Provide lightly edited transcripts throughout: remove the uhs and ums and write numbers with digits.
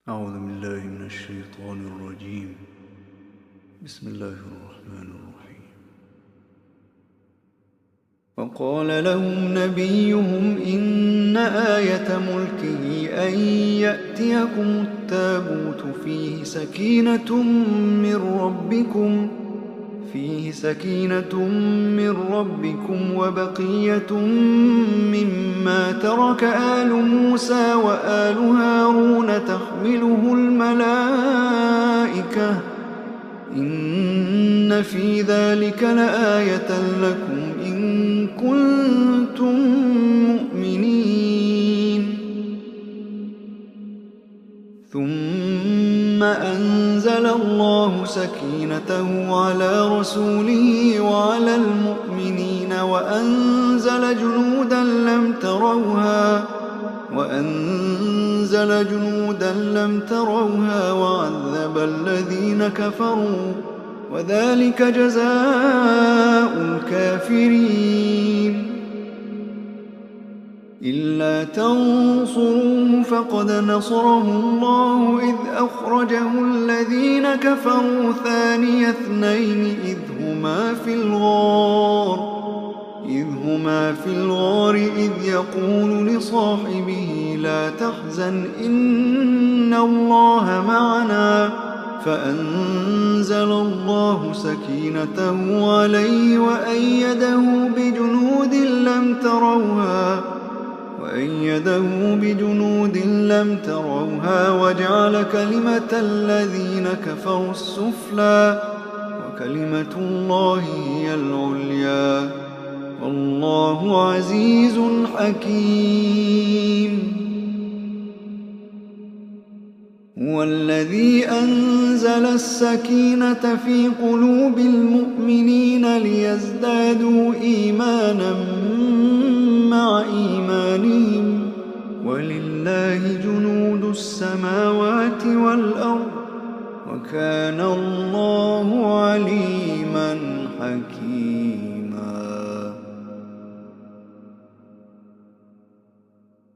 أعوذ بالله من الشيطان الرجيم. بسم الله الرحمن الرحيم. وقال لهم نبيهم إن آية ملكه أن يأتيكم التابوت فيه سكينة من ربكم وبقية مما ترك آل موسى وآل هارون تحمله الملائكة إن في ذلك لآية لكم إن كنتم مؤمنين. ثم أنزل الله سكينته على رسوله وعلى المؤمنين وأنزل جنودا لم تروها وعذب الذين كفروا وذلك جزاء الكافرين. إلا تنصروه فقد نصره الله إذ أخرجه الذين كفروا ثاني اثنين إذ هما في الغار إذ يقول لصاحبه لا تحزن إن الله معنا فأنزل الله سكينته عليه وأيده بجنود لم تروها وجعل كلمة الذين كفروا السفلى وكلمة الله هي العليا والله عزيز حكيم. هو الذي أنزل السكينة في قلوب المؤمنين ليزدادوا إيمانا مع إيمانهم ولله جنود السماوات والأرض وكان الله عليما حكيما.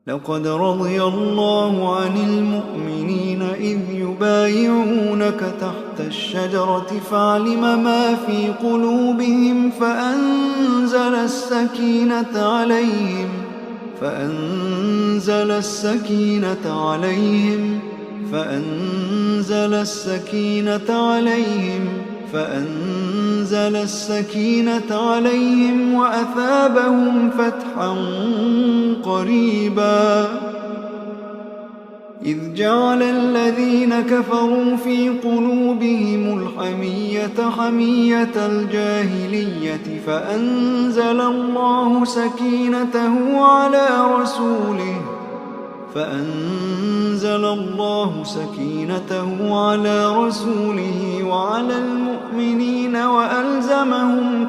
لقد رضي الله عن المؤمنين إذ يبايعونك تحت الشجرة فعلم ما في قلوبهم فأنزل السكينة عليهم وأثابهم فتحا قريبا. إذ جعل الذين كفروا في قلوبهم الحمية حمية الجاهلية فأنزل الله سكينته على رسوله وعلى المؤمنين وألزمهم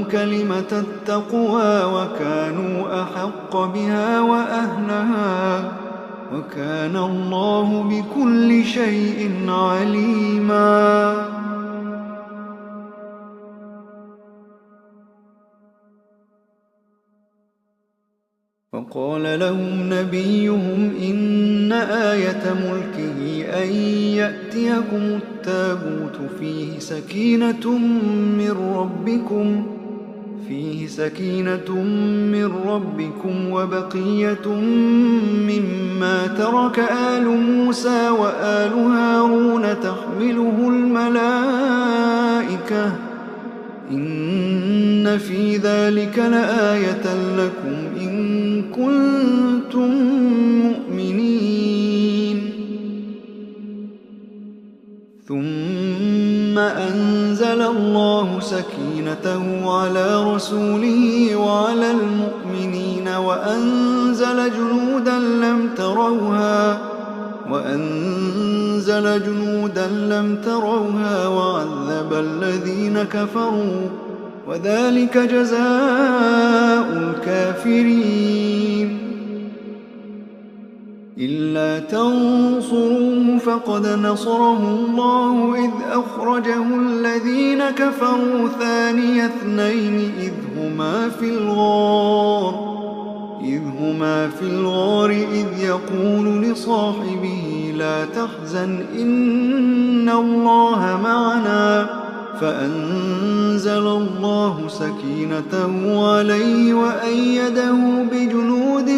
كلمة التقوى وكانوا أحق بها وأهلها وكان الله بكل شيء عليما. وقال لهم نبيهم إن آية ملكه أن يأتيكم التابوت فيه سكينة من ربكم وبقية مما ترك آل موسى وآل هارون تحمله الملائكة إن في ذلك لآية لكم إن كنتم مؤمنين. ثم أنزل الله سكينته على رسوله وعلى المؤمنين وأنزل جنودا لم تروها وعذب الذين كفروا وذلك جزاء الكافرين. إلا تنصروه فقد نصره الله إذ أخرجه الذين كفروا ثاني اثنين إذ إذ هما في الغار إذ يقول لصاحبه لا تحزن إن الله معنا فأنزل الله سكينته عليه وأيده بجنود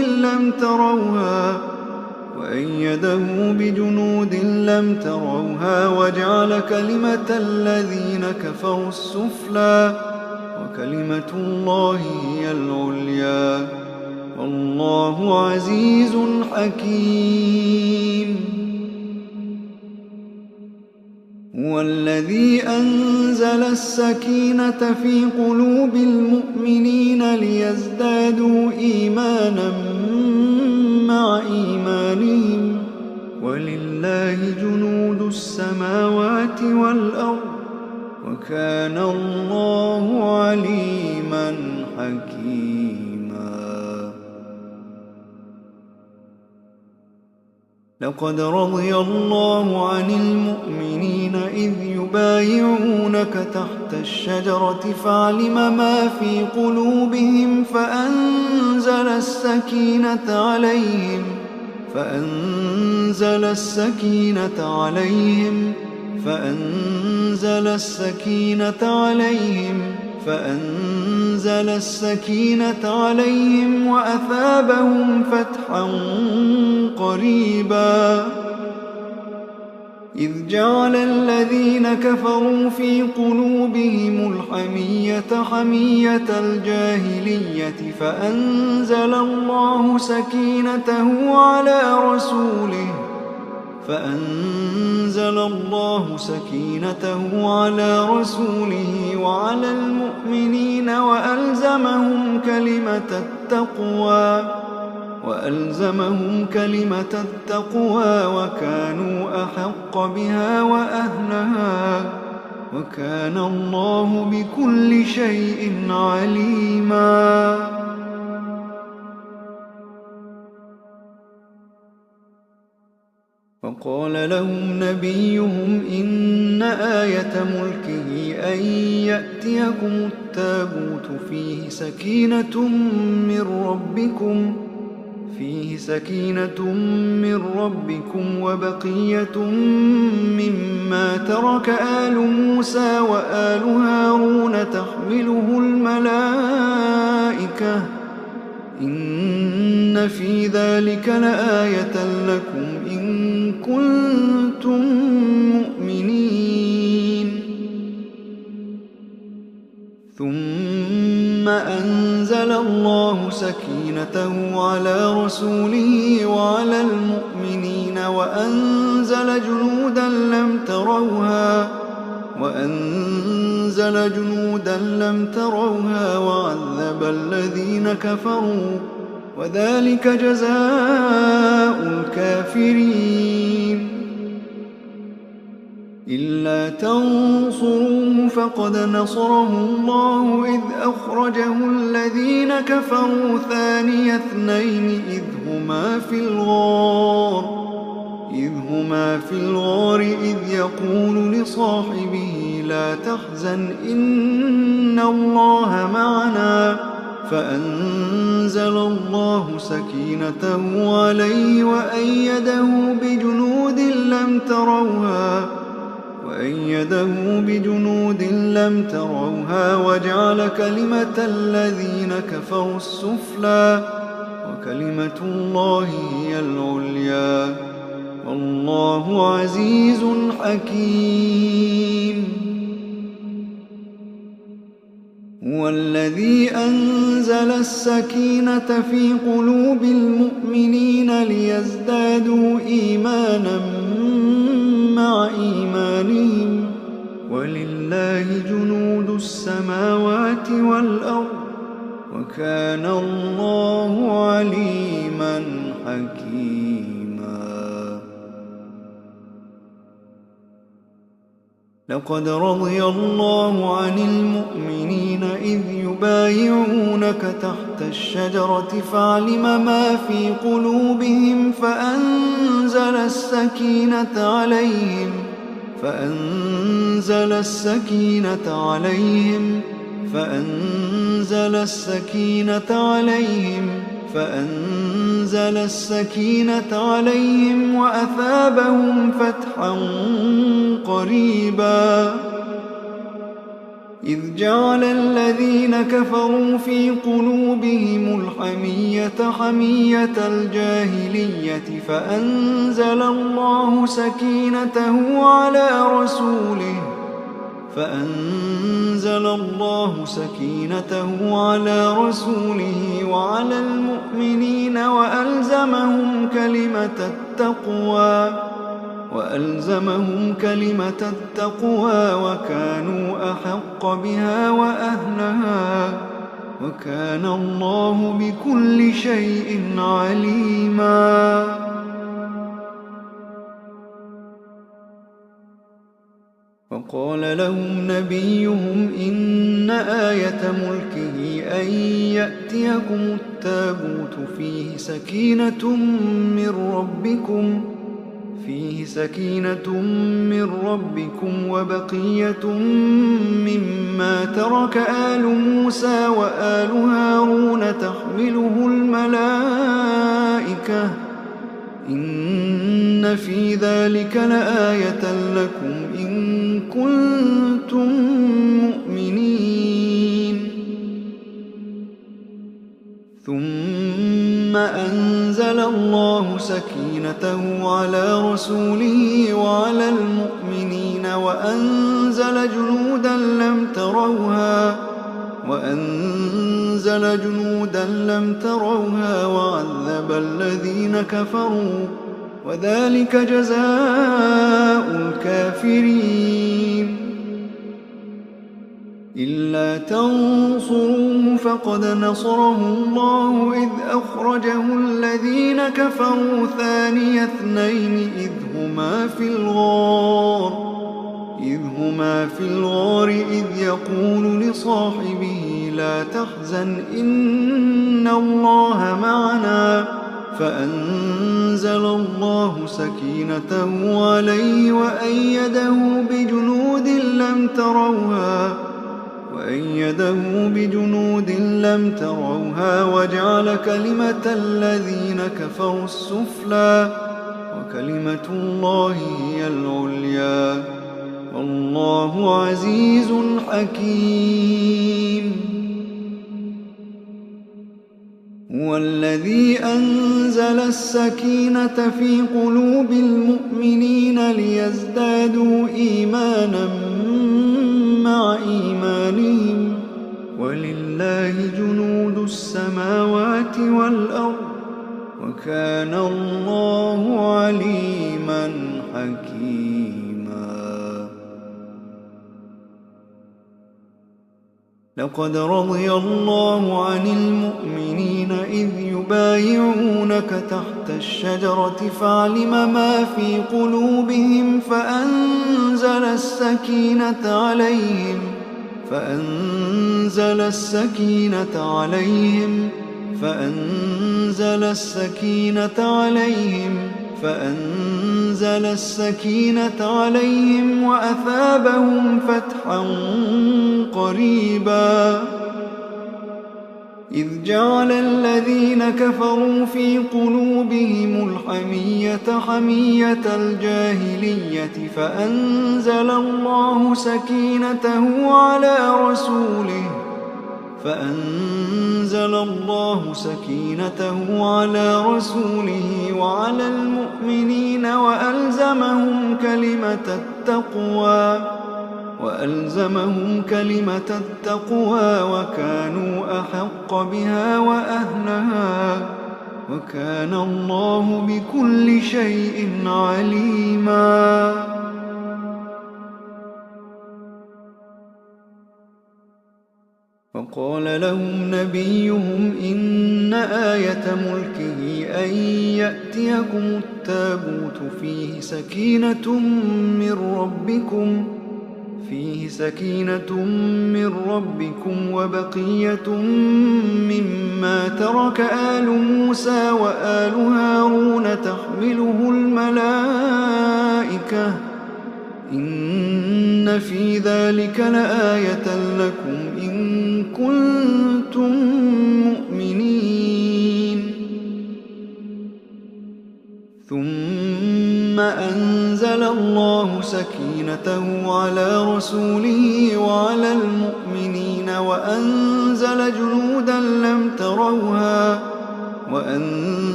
لم تروها وجعل كلمة الذين كفروا السفلى وكلمة الله هي العليا والله عزيز حكيم. هو الذي أنزل السكينة في قلوب المؤمنين ليزدادوا إيمانا مع إيمانهم ولله جنود السماوات والأرض وكان الله عليما حكيما. لقد رضي الله عن المؤمنين إذ يبايعونك تحت الشجرة فعلم ما في قلوبهم فأنزل السكينة عليهم وأثابهم فتحا قريبا. إذ جعل الذين كفروا في قلوبهم الحمية حمية الجاهلية فأنزل الله سكينته على رسوله وعلى المؤمنين وألزمهم كلمة التقوى وكانوا أحق بها وأهلها وكان الله بكل شيء عليما. وقال لهم نبيهم إن آية ملكه أن يأتيكم التابوت فيه سكينة من ربكم وبقية مما ترك آل موسى وآل هارون تحمله الملائكة إن في ذلك لآية لكم إن كنتم مؤمنين. ثم أنزل الله سكينته على رسوله وعلى المؤمنين وأنزل جنودا لم تروها وعذب الذين كفروا وذلك جزاء الكافرين. إلا تنصروه فقد نصره الله إذ أخرجه الذين كفروا ثاني اثنين إذ هما في الغار إذ يقول لصاحبه لا تحزن إن الله معنا فأنزل الله سكينته عليه وأيده بجنود لم تروها وجعل كلمة الذين كفروا السفلى وكلمة الله هي العليا والله عزيز حكيم. هو الذي أنزل السكينة في قلوب المؤمنين ليزدادوا إيمانا مع إيمانهم ولله جنود السماوات والأرض وكان الله عليما حكيما. لقد رضي الله عن المؤمنين إذ يبايعونك تحت الشجرة فعلم ما في قلوبهم فأنزل السكينة عليهم فأنزل السكينة عليهم وأثابهم فتحا قريبا إذ جعل الذين كفروا في قلوبهم الحمية حمية الجاهلية فأنزل الله سكينته على رسوله وعلى المؤمنين وألزمهم كلمة التقوى وكانوا أحق بها وأهلها وكان الله بكل شيء عليما وقال لهم نبيهم إن آية ملكه أن يأتيكم التابوت فيه سكينة من ربكم وبقية مما ترك آل موسى وآل هارون تحمله الملائكة إن في ذلك لآية لكم إن كنتم مؤمنين ثم أنزل الله سكينته على رسوله وعلى المؤمنين وأنزل جنودا لم تروها وعذب الذين كفروا وذلك جزاء الكافرين إلا تنصروه فقد نصره الله إذ أخرجه الذين كفروا ثاني اثنين إذ هما في الغار إذ يقول لصاحبه لا تحزن إن الله معنا فأنزل الله سكينته عليه وأيده بجنود لم تروها وجعل كلمة الذين كفروا السفلى وكلمة الله هي العليا والله عزيز حكيم هو الذي أنزل السكينة في قلوب المؤمنين ليزدادوا إيمانا مع إيمانهم ولله جنود السماوات والأرض وكان الله عليما حكيما لقد رضي الله عن المؤمنين إذ يبايعونك تحت الشجرة فعلم ما في قلوبهم فأنزل السكينة عليهم وأثابهم فتحا قريبا إذ جعل الذين كفروا في قلوبهم الحمية حمية الجاهلية فأنزل الله سكينته على رسوله وعلى المؤمنين وألزمهم كلمة التقوى وكانوا أحق بها وأهلها وكان الله بكل شيء عليما وقال لهم نبيهم إن آية ملكه أن يأتيكم التابوت فيه سكينة من ربكم وبقية مما ترك آل موسى وآل هارون تحمله الملائكة إن في ذلك لآية لكم إن كنتم مؤمنين ثم أنزل الله سكينته على رسوله وعلى المؤمنين وأنزل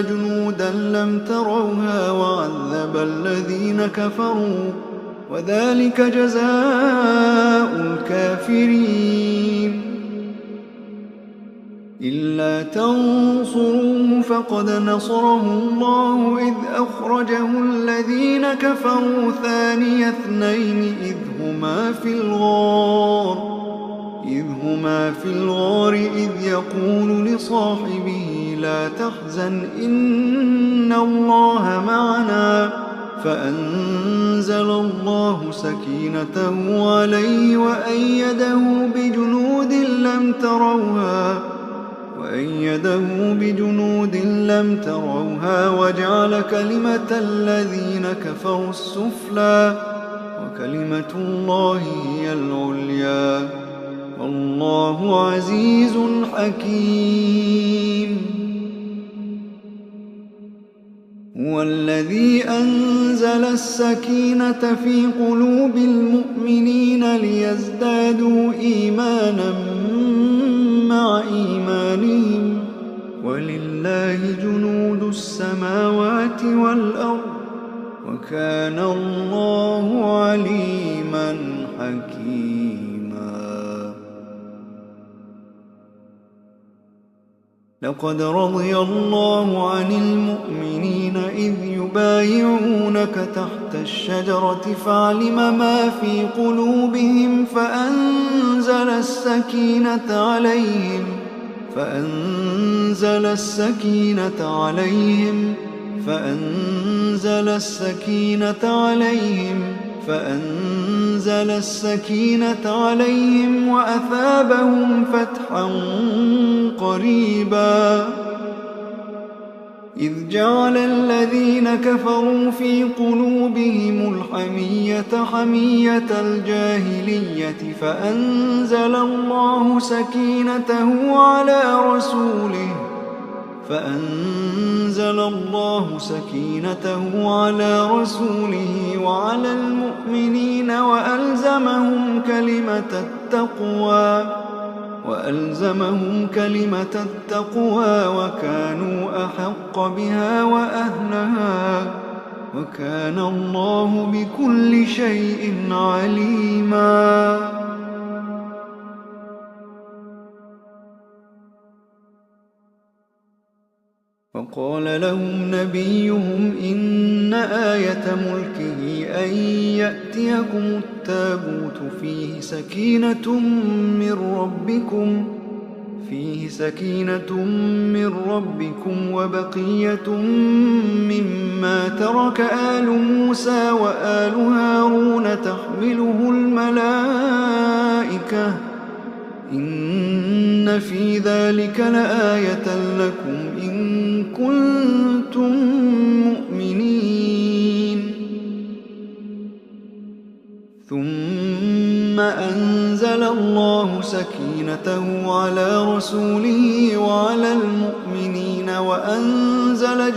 جنودا لم تروها وعذب الذين كفروا وذلك جزاء الكافرين. إلا تنصروه فقد نصره الله إذ أخرجه الذين كفروا ثاني اثنين إذ هما في الغار إذ يقول لصاحبه لا تحزن إن الله معنا فأنزل الله سكينته عليه وأيده بجنود لم تروها وجعل كلمة الذين كفروا السفلى وكلمة الله هي العليا والله عزيز حكيم. هو الذي أنزل السكينة في قلوب المؤمنين ليزدادوا إيمانا مع إيمانهم ولله جنود السماوات والأرض وكان الله عليما حكيما. لقد رضي الله عن المؤمنين إذ يبايعونك تحت الشجرة فعلم ما في قلوبهم فأنزل السكينة عليهم وأثابهم فتحا قريبا. إذ جعل الذين كفروا في قلوبهم الحمية حمية الجاهلية فأنزل الله سكينته على رسوله وعلى المؤمنين وألزمهم كلمة التقوى وكانوا أحق بها وأهلها وكان الله بكل شيء عليما. وقال لهم نبيهم إن آية ملكه أن يأتيكم التابوت فيه سكينة من ربكم وبقية مما ترك آل موسى وآل هارون تحمله الملائكة إن في ذلك لآية لكم إن كنتم مؤمنين. ثم أنزل الله سكينته على رسوله وعلى المؤمنين وأنزل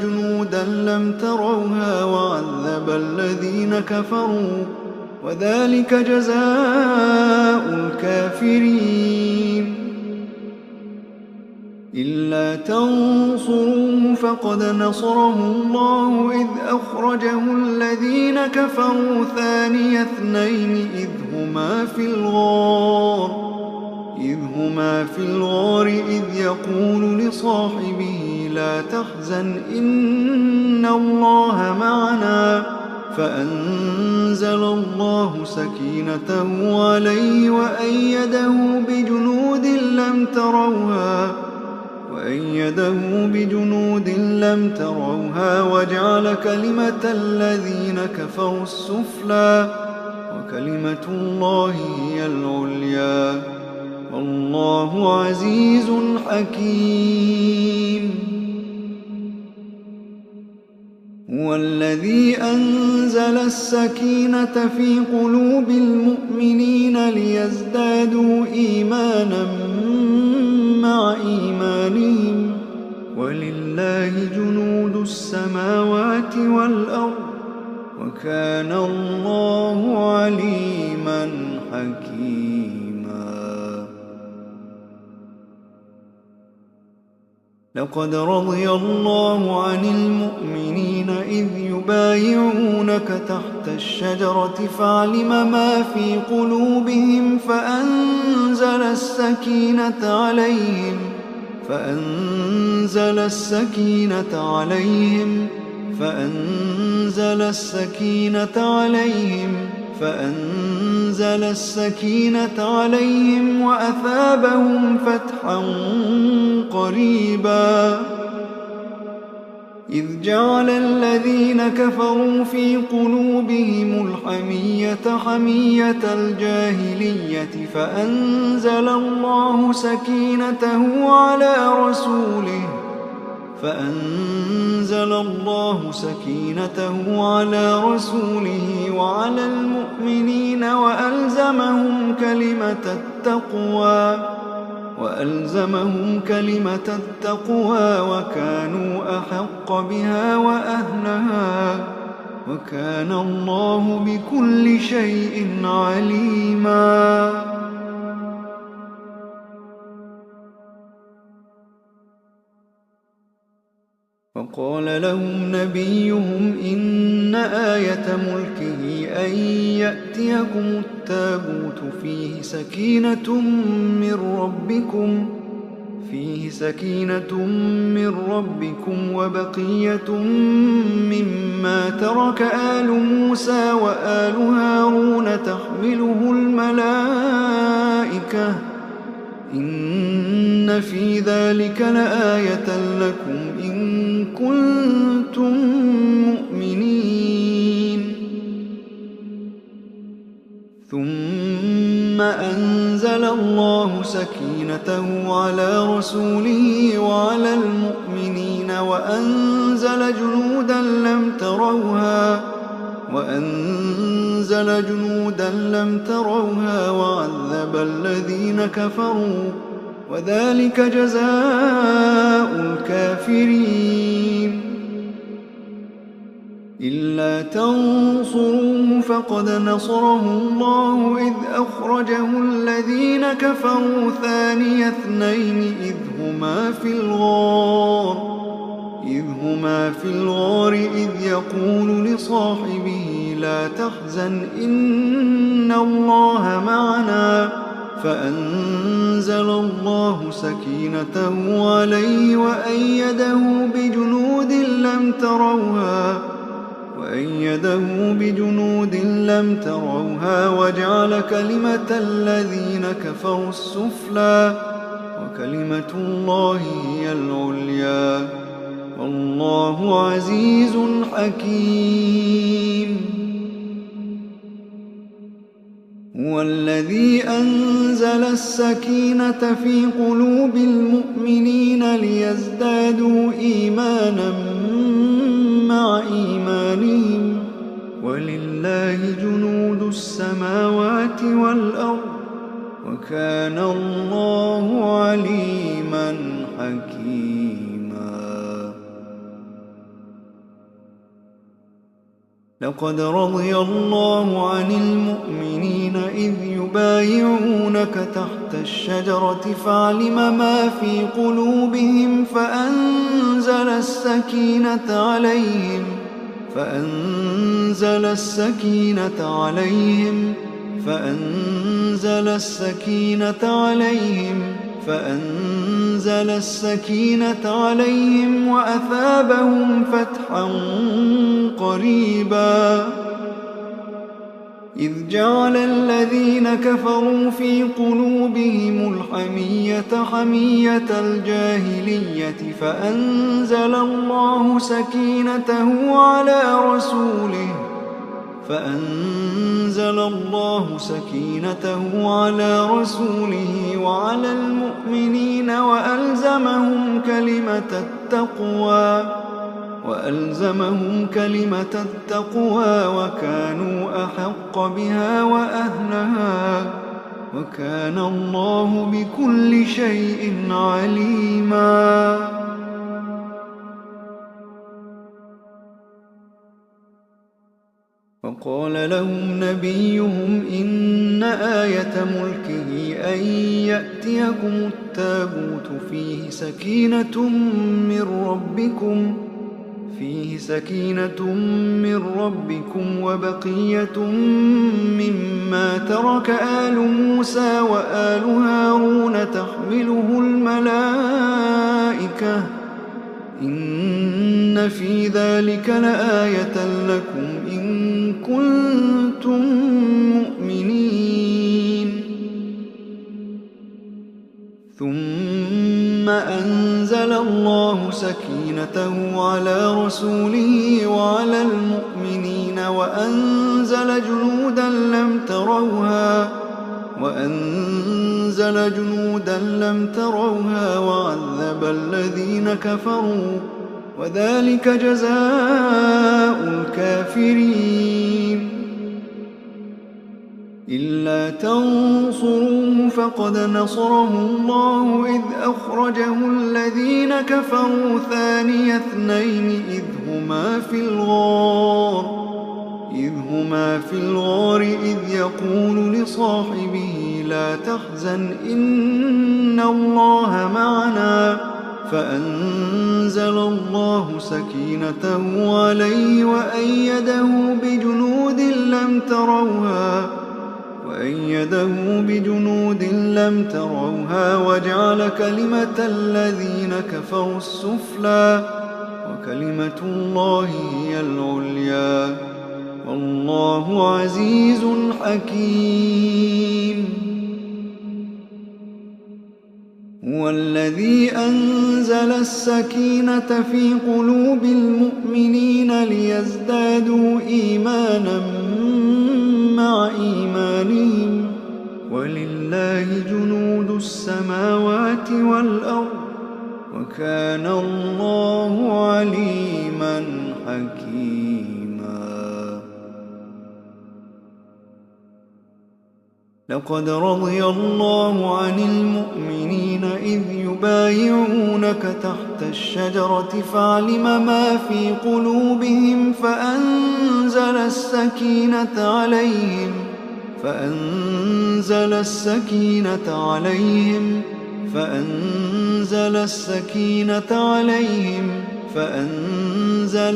جنودا لم تروها وعذب الذين كفروا وذلك جزاء الكافرين. إلا تنصروه فقد نصره الله إذ أخرجه الذين كفروا ثاني اثنين إذ هما في الغار إذ يقول لصاحبه لا تحزن إن الله معنا فأنزل الله سكينته عليه وأيده بجنود لم تروها وجعل كلمة الذين كفروا السفلى وكلمة الله هي العليا والله عزيز حكيم. هو الذي أنزل السكينة في قلوب المؤمنين ليزدادوا إيمانا مع السماوات والأرض وكان الله عليما حكيما. لقد رضي الله عن المؤمنين إذ يبايعونك تحت الشجرة فعلم ما في قلوبهم فأنزل السكينة عليهم وأثابهم فتحا قريبا. إذ جعل الذين كفروا في قلوبهم الحمية حمية الجاهلية فأنزل الله سكينته على رسوله وعلى المؤمنين وألزمهم كلمة التقوى وكانوا أحق بها وأهلها وكان الله بكل شيء عليما. وقال لهم نبيهم إن آية ملكه أن يأتيكم التابوت فيه سكينة من ربكم وبقية مما ترك آل موسى وآل هارون تحمله الملائكة إن في ذلك لآية لكم إن كنتم مؤمنين. ثم أنزل الله سكينته على رسوله وعلى المؤمنين وأنزل جنودا لم تروها وعذب الذين كفروا وذلك جزاء الكافرين. إلا تنصروه فقد نصره الله إذ أخرجه الذين كفروا ثاني اثنين إذ هما في الغار إذ يقول لصاحبه لا تحزن إن الله معنا فأنزل الله سكينته عليه وأيده بجنود لم تروها وجعل كلمة الذين كفروا السفلى وكلمة الله هي العليا والله عزيز حكيم. هو الذي أنزل السكينة في قلوب المؤمنين ليزدادوا إيمانا مع إيمانهم ولله جنود السماوات والأرض وكان الله عليما حكيما. لقد رضي الله عن المؤمنين إذ يبايعونك تحت الشجرة فعلم ما في قلوبهم فأنزل السكينة عليهم وأثابهم فتحا قريبا. إذ جعل الذين كفروا في قلوبهم الحمية حمية الجاهلية فأنزل الله سكينته على رسوله وعلى المؤمنين وألزمهم كلمة التقوى وكانوا أحق بها وأهلها وكان الله بكل شيء عليما. وقال لهم نبيهم إن آية ملكه أن يأتيكم التابوت فيه سكينة من ربكم وبقية مما ترك آل موسى وآل هارون تحمله الملائكة إن في ذلك لآية لكم إن كنتم مؤمنين. ثم أنزل الله سكينته على رسوله وعلى المؤمنين وأنزل جنودا لم تروها وعذب الذين كفروا وذلك جزاء الكافرين. إلا تنصروه فقد نصره الله إذ أخرجه الذين كفروا ثاني اثنين إذ هما في الغار إذ يقول لصاحبه لا تحزن إن الله معنا فأنزل الله سكينته عليه وأيده بجنود لم تروها وجعل كلمة الذين كفروا السفلى وكلمة الله هي العليا والله عزيز حكيم. هو الذي أنزل السكينة في قلوب المؤمنين ليزدادوا إيمانا مع إيمانهم ولله جنود السماوات والأرض وكان الله عليما حكيما. لقد رضي الله عن المؤمنين إذ يبايعونك تحت الشجرة فعلم ما في قلوبهم فأنزل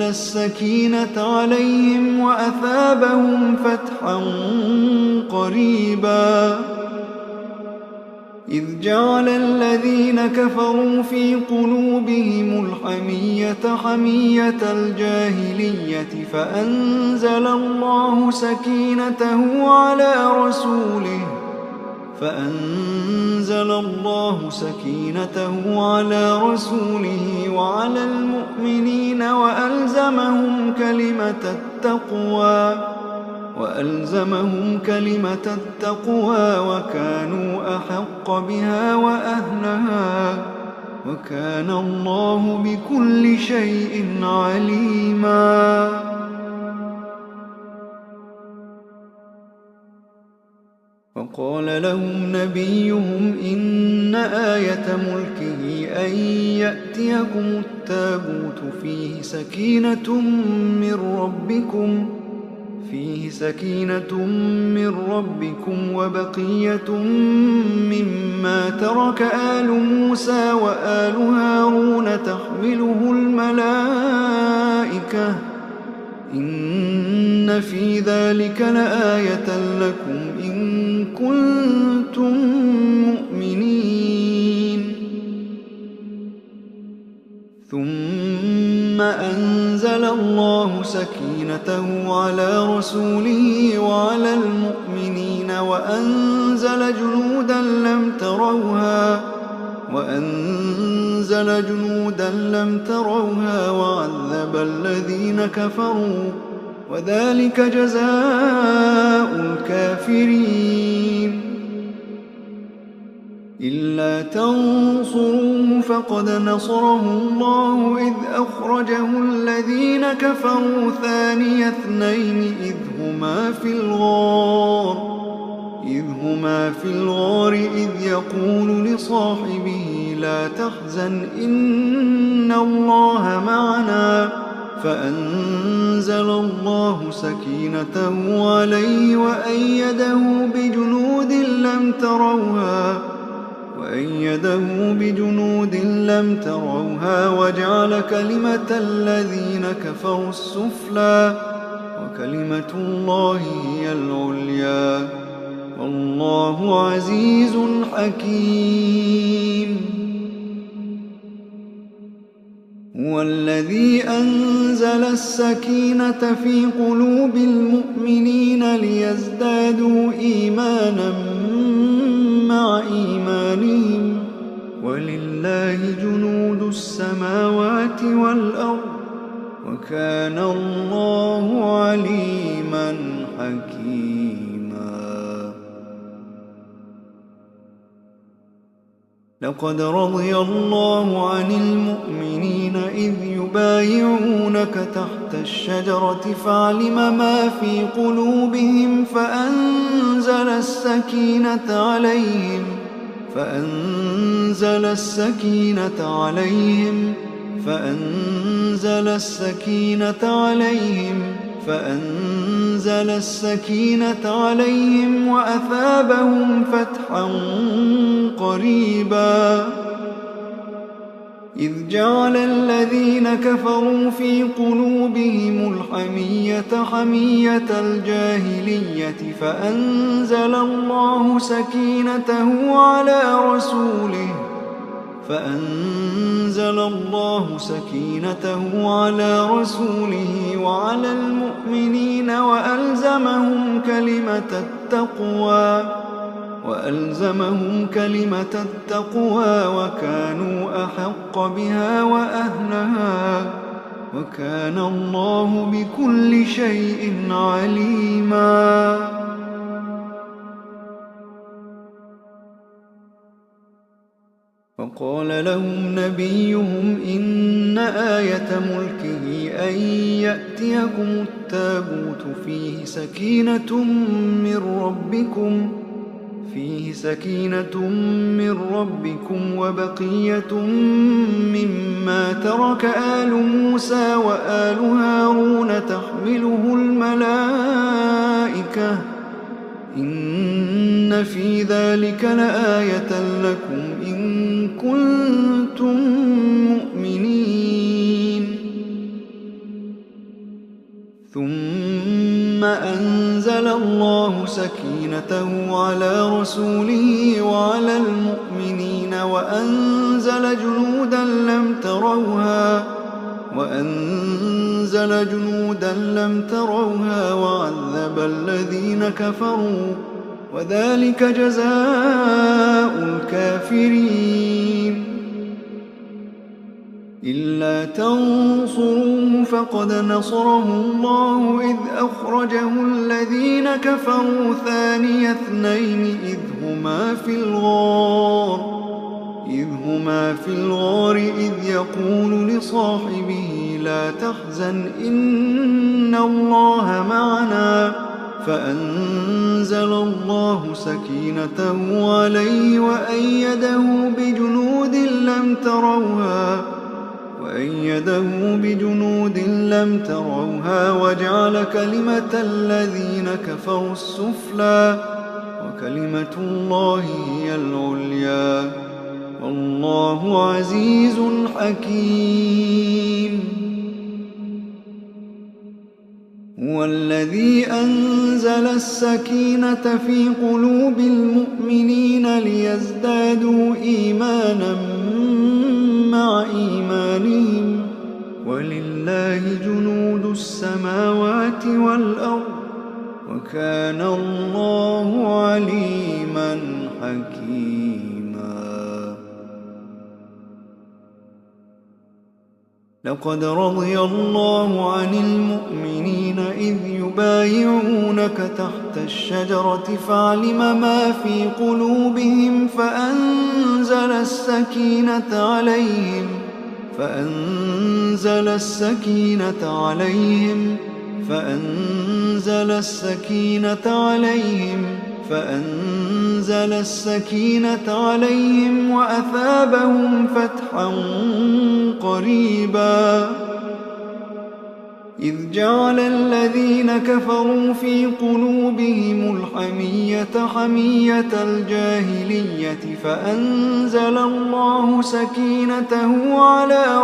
السكينة عليهم وأثابهم فتحا قريبا. إذ جعل الذين كفروا في قلوبهم الحمية حمية الجاهلية فأنزل الله سكينته على رسوله وعلى المؤمنين وألزمهم كلمة التقوى وكانوا أحق بها وأهلها وكان الله بكل شيء عليما. وقال لهم نبيهم إن آية ملكه أن يأتيكم التابوت فيه سكينة من ربكم وبقية مما ترك آل موسى وآل هارون تحمله الملائكة إن في ذلك لآية لكم إن كنتم مؤمنين. ثم أنزل الله سكينته على رسوله وعلى المؤمنين وأنزل جنودا لم تروها وعذب الذين كفروا وذلك جزاء الكافرين. إلا تنصروه فقد نصره الله إذ أخرجه الذين كفروا ثاني اثنين إذ هما في الغار إذ يقول لصاحبه لا تحزن إن الله معنا فأنزل الله سكينته عليه وأيده بجنود لم تروها وجعل كلمة الذين كفروا السفلى وكلمة الله هي العليا والله عزيز حكيم. هو الذي أنزل السكينة في قلوب المؤمنين ليزدادوا إيمانا مع إيمانهم ولله جنود السماوات والأرض وكان الله عليما حكيما. لقد رضي الله عن المؤمنين إذ يبايعونك تحت الشجرة فعلم ما في قلوبهم فأنزل السكينة عليهم وأثابهم فتحا قريبا. إذ جعل الذين كفروا في قلوبهم الحمية حمية الجاهلية فأنزل الله سكينته على رسوله وعلى المؤمنين وألزمهم كلمة التقوى وكانوا أحق بها وأهلها وكان الله بكل شيء عليما. وقال لهم نبيهم إن آية ملكه أن يأتيكم التابوت فيه سكينة من ربكم وبقية مما ترك آل موسى وآل هارون تحمله الملائكة إن في ذلك لآية لكم إن كنتم مؤمنين. ثم أنزل الله سكينته على رسوله وعلى المؤمنين وأنزل جنودا لم تروها وعذب الذين كفروا وذلك جزاء الكافرين. إلا تنصروه فقد نصره الله إذ أخرجه الذين كفروا ثاني اثنين إذ هما في الغار إذ يقول لصاحبه لا تحزن إن الله معنا فأنزل الله سكينته عليه وأيده بجنود لم تروها وجعل كلمة الذين كفروا السفلى وكلمة الله هي العليا والله عزيز حكيم. هو الذي أنزل السكينة في قلوب المؤمنين ليزدادوا إيمانا مع إيمانهم ولله جنود السماوات والأرض وكان الله عليما حكيما. لقد رضي الله عن المؤمنين إذ يبايعونك تحت الشجرة فعلم ما في قلوبهم فأنزل السكينة عليهم وأثابهم فتحا قريبا. إذ جعل الذين كفروا في قلوبهم الحمية حمية الجاهلية فأنزل الله سكينته على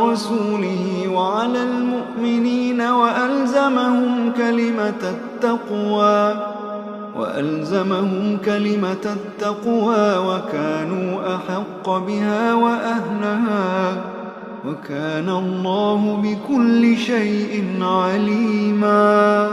رسوله وعلى المؤمنين وألزمهم كلمة التقوى وكانوا أحق بها وأهلها وكان الله بكل شيء عليما.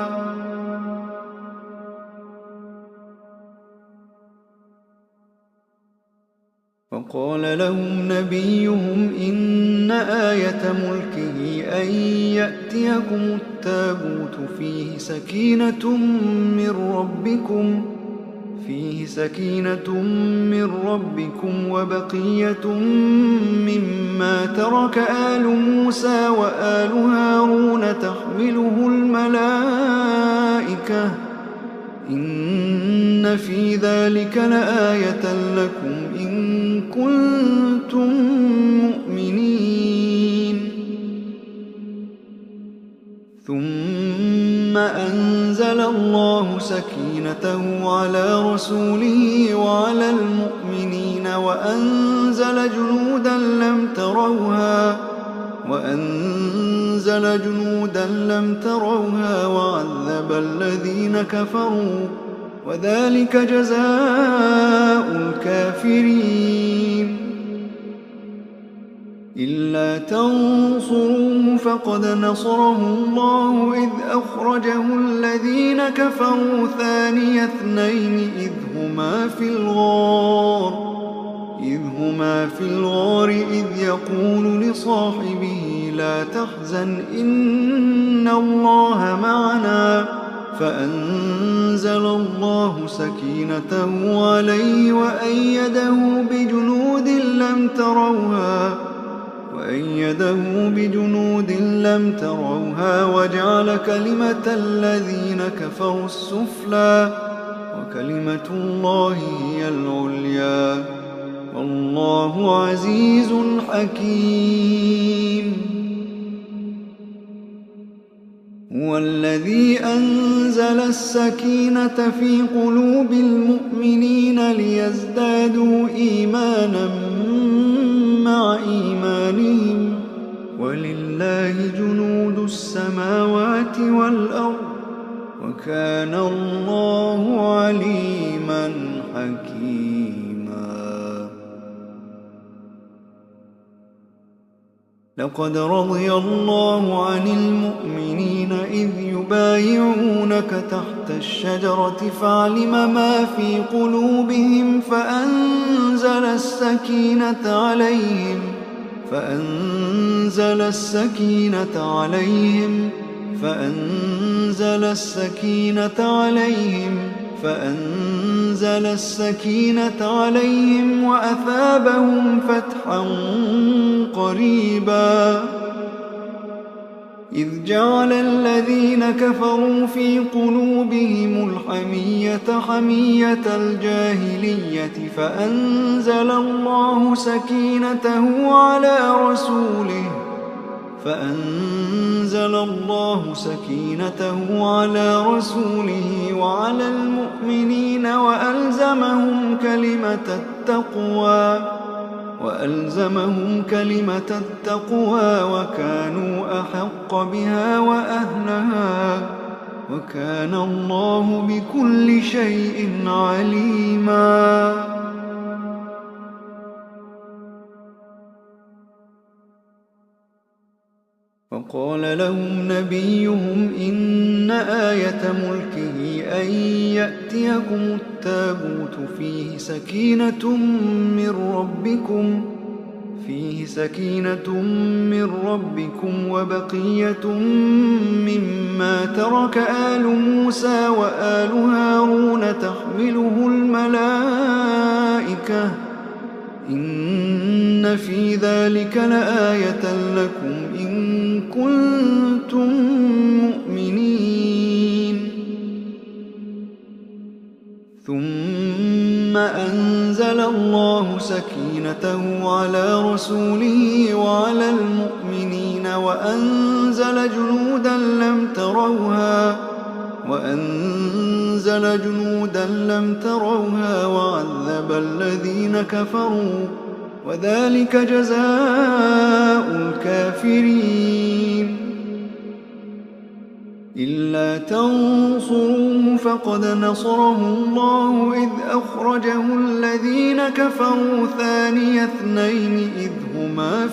وقال لهم نبيهم إن آية ملكه أن يأتيكم التابوت فيه سكينة من ربكم وبقية مما ترك آل موسى وآل هارون تحمله الملائكة إن في ذلك لآية لكم إن كنتم مؤمنين. ثم أنزل الله سكينته على رسوله وعلى المؤمنين وأنزل جنودا لم تروها وعذب الذين كفروا وذلك جزاء الكافرين. إلا تنصروه فقد نصره الله إذ أخرجه الذين كفروا ثاني اثنين إذ هما في الغار إذ يقول لصاحبه لا تحزن إن الله معنا فأنزل الله سكينته عليه وأيده بجنود لم تروها وجعل كلمة الذين كفروا السفلى وكلمة الله هي العليا والله عزيز حكيم. هو الذي أنزل السكينة في قلوب المؤمنين ليزدادوا إيمانا مع إيمانهم ولله جنود السماوات والأرض وكان الله عليما حكيما. لقد رضي الله عن المؤمنين إذ يبايعونك تحت الشجرة فعلم ما في قلوبهم فأنزل السكينة عليهم وأثابهم فتحا قريبا. إذ جعل الذين كفروا في قلوبهم الحمية حمية الجاهلية فأنزل الله سكينته على رسوله وعلى المؤمنين وألزمهم كلمة التقوى وكانوا أحق بها وأهلها وكان الله بكل شيء عليما. وقال لهم نبيهم إن آية ملكه أن يأتيكم التابوت فيه سكينة من ربكم وبقية مما ترك آل موسى وآل هارون تحمله الملائكة إن في ذلك لآية لكم إن كنتم مؤمنين. ثم أنزل الله سكينته على رسوله وعلى المؤمنين وأنزل جنودا لم تروها وعذب الذين كفروا وذلك جزاء الكافرين. إلا تنصروه فقد نصره الله إذ أخرجه الذين كفروا ثاني اثنين إذ هما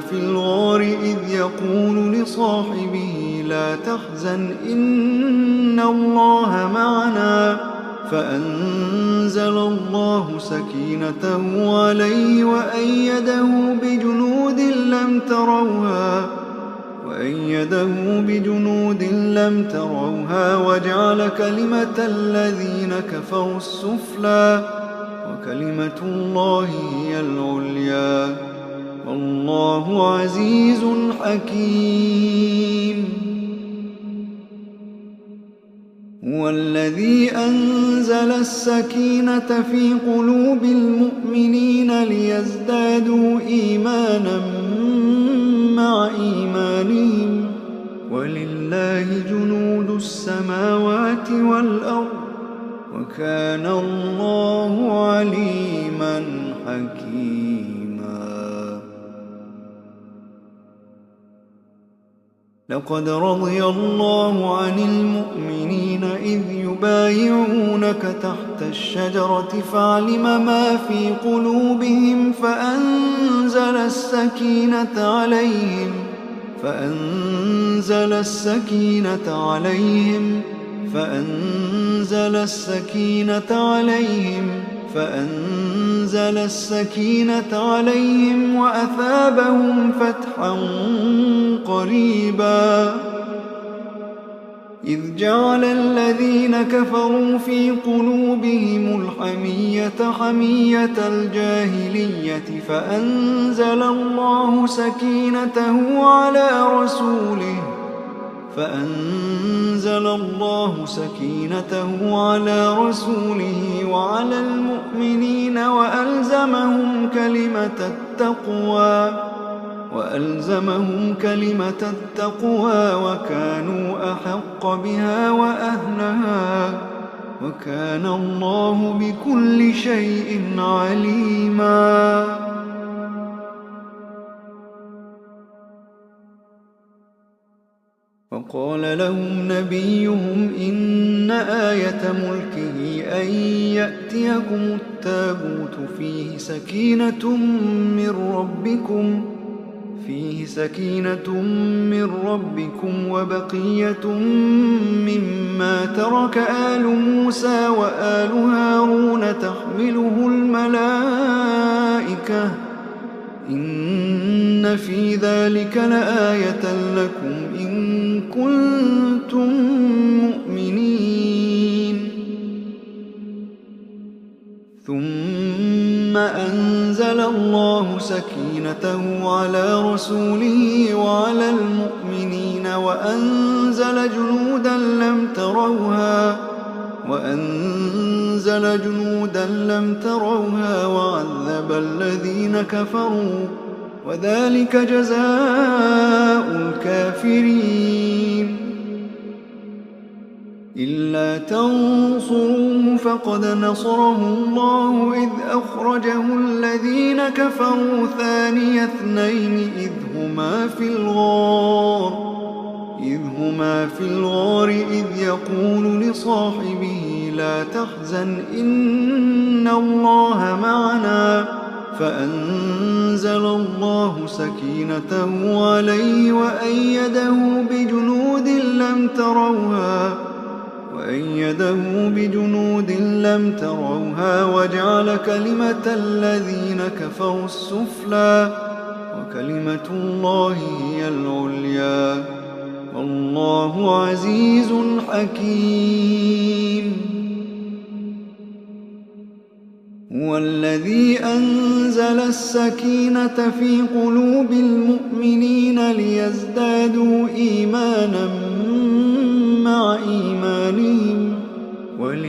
في الغار إذ يقول لصاحبه لا تحزن إن الله معنا فأنزل الله سكينته عليه وأيده بجنود لم تروها وجعل كلمة الذين كفروا السفلى وكلمة الله هي العليا والله عزيز حكيم. هو الذي أنزل السكينة في قلوب المؤمنين ليزدادوا إيمانا مع إيمانهم ولله جنود السماوات والأرض وكان الله عليما حكيما. لقد رضي الله عن المؤمنين إذ يبايعونك تحت الشجرة فعلم ما في قلوبهم فأنزل السكينة عليهم وأثابهم فتحا قريبا. إذ جعل الذين كفروا في قلوبهم الحمية حمية الجاهلية فأنزل الله سكينته على رسوله وعلى المؤمنين وألزمهم كلمة التقوى وكانوا أحق بها وأهلها وكان الله بكل شيء عليما. وقال لهم نبيهم إن آية ملكه أن يأتيكم التابوت فيه سكينة من ربكم وبقية مما ترك آل موسى وآل هارون تحمله الملائكة إن في ذلك لآية لكم إن كنتم مؤمنين. ثم أنزل الله سكينته على رسوله وعلى المؤمنين وأنزل جنودا لم تروها وعذب الذين كفروا وذلك جزاء الكافرين. إلا تنصروه فقد نصره الله إذ أخرجه الذين كفروا ثاني اثنين إذ هما في الغار إذ يقول لصاحبه لا تحزن إن الله معنا فأنزل الله سكينته عليه وأيده بجنود لم تروها وجعل كلمة الذين كفروا السفلى وكلمة الله هي العليا والله عزيز حكيم. هو الذي أنزل السكينة في قلوب المؤمنين ليزدادوا إيمانا مع إيمانهم ولله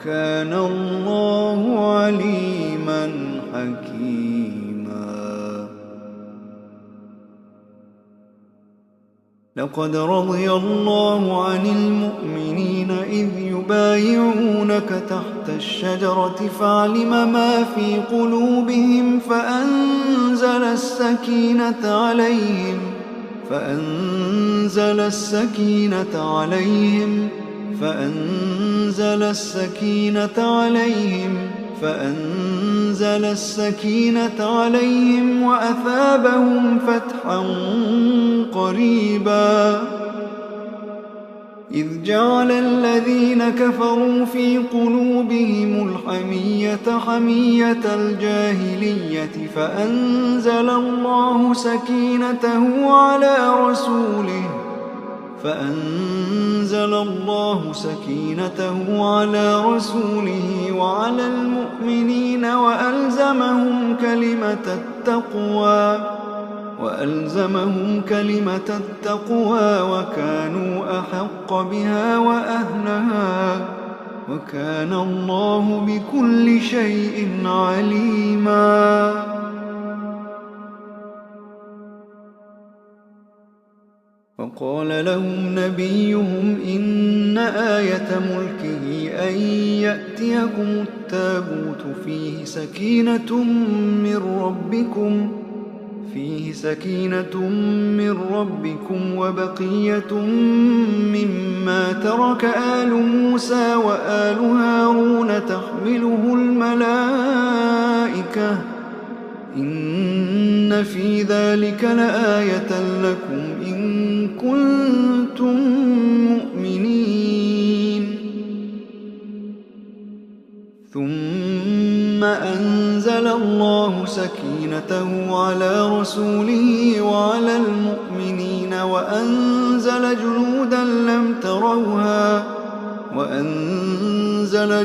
وكان الله عليما حكيما. لقد رضي الله عن المؤمنين إذ يبايعونك تحت الشجرة فعلم ما في قلوبهم فأنزل السكينة عليهم وأثابهم فتحا قريبا. إذ جعل الذين كفروا في قلوبهم الحمية حمية الجاهلية فأنزل الله سكينته على رسوله وعلى المؤمنين وألزمهم كلمة التقوى وكانوا أحق بها وأهلها وكان الله بكل شيء عليما. وقال لهم نبيهم إن آية ملكه أن يأتيكم التابوت فيه سكينة من ربكم وبقية مما ترك آل موسى وآل هارون تحمله الملائكة إن في ذلك لآية لكم إن كنتم مؤمنين. ثم أنزل الله سكينته على رسوله وعلى المؤمنين وأنزل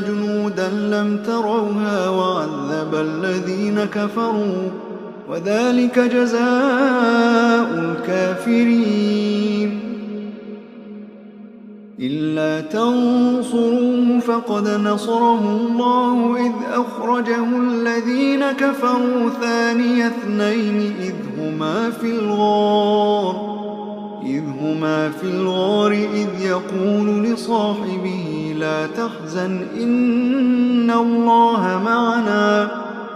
جنودا لم تروها وعذب الذين كفروا وذلك جزاء الكافرين. إلا تنصروه فقد نصره الله إذ أخرجه الذين كفروا ثاني اثنين إذ هما في الغار إذ يقول لصاحبه لا تحزن إن الله معنا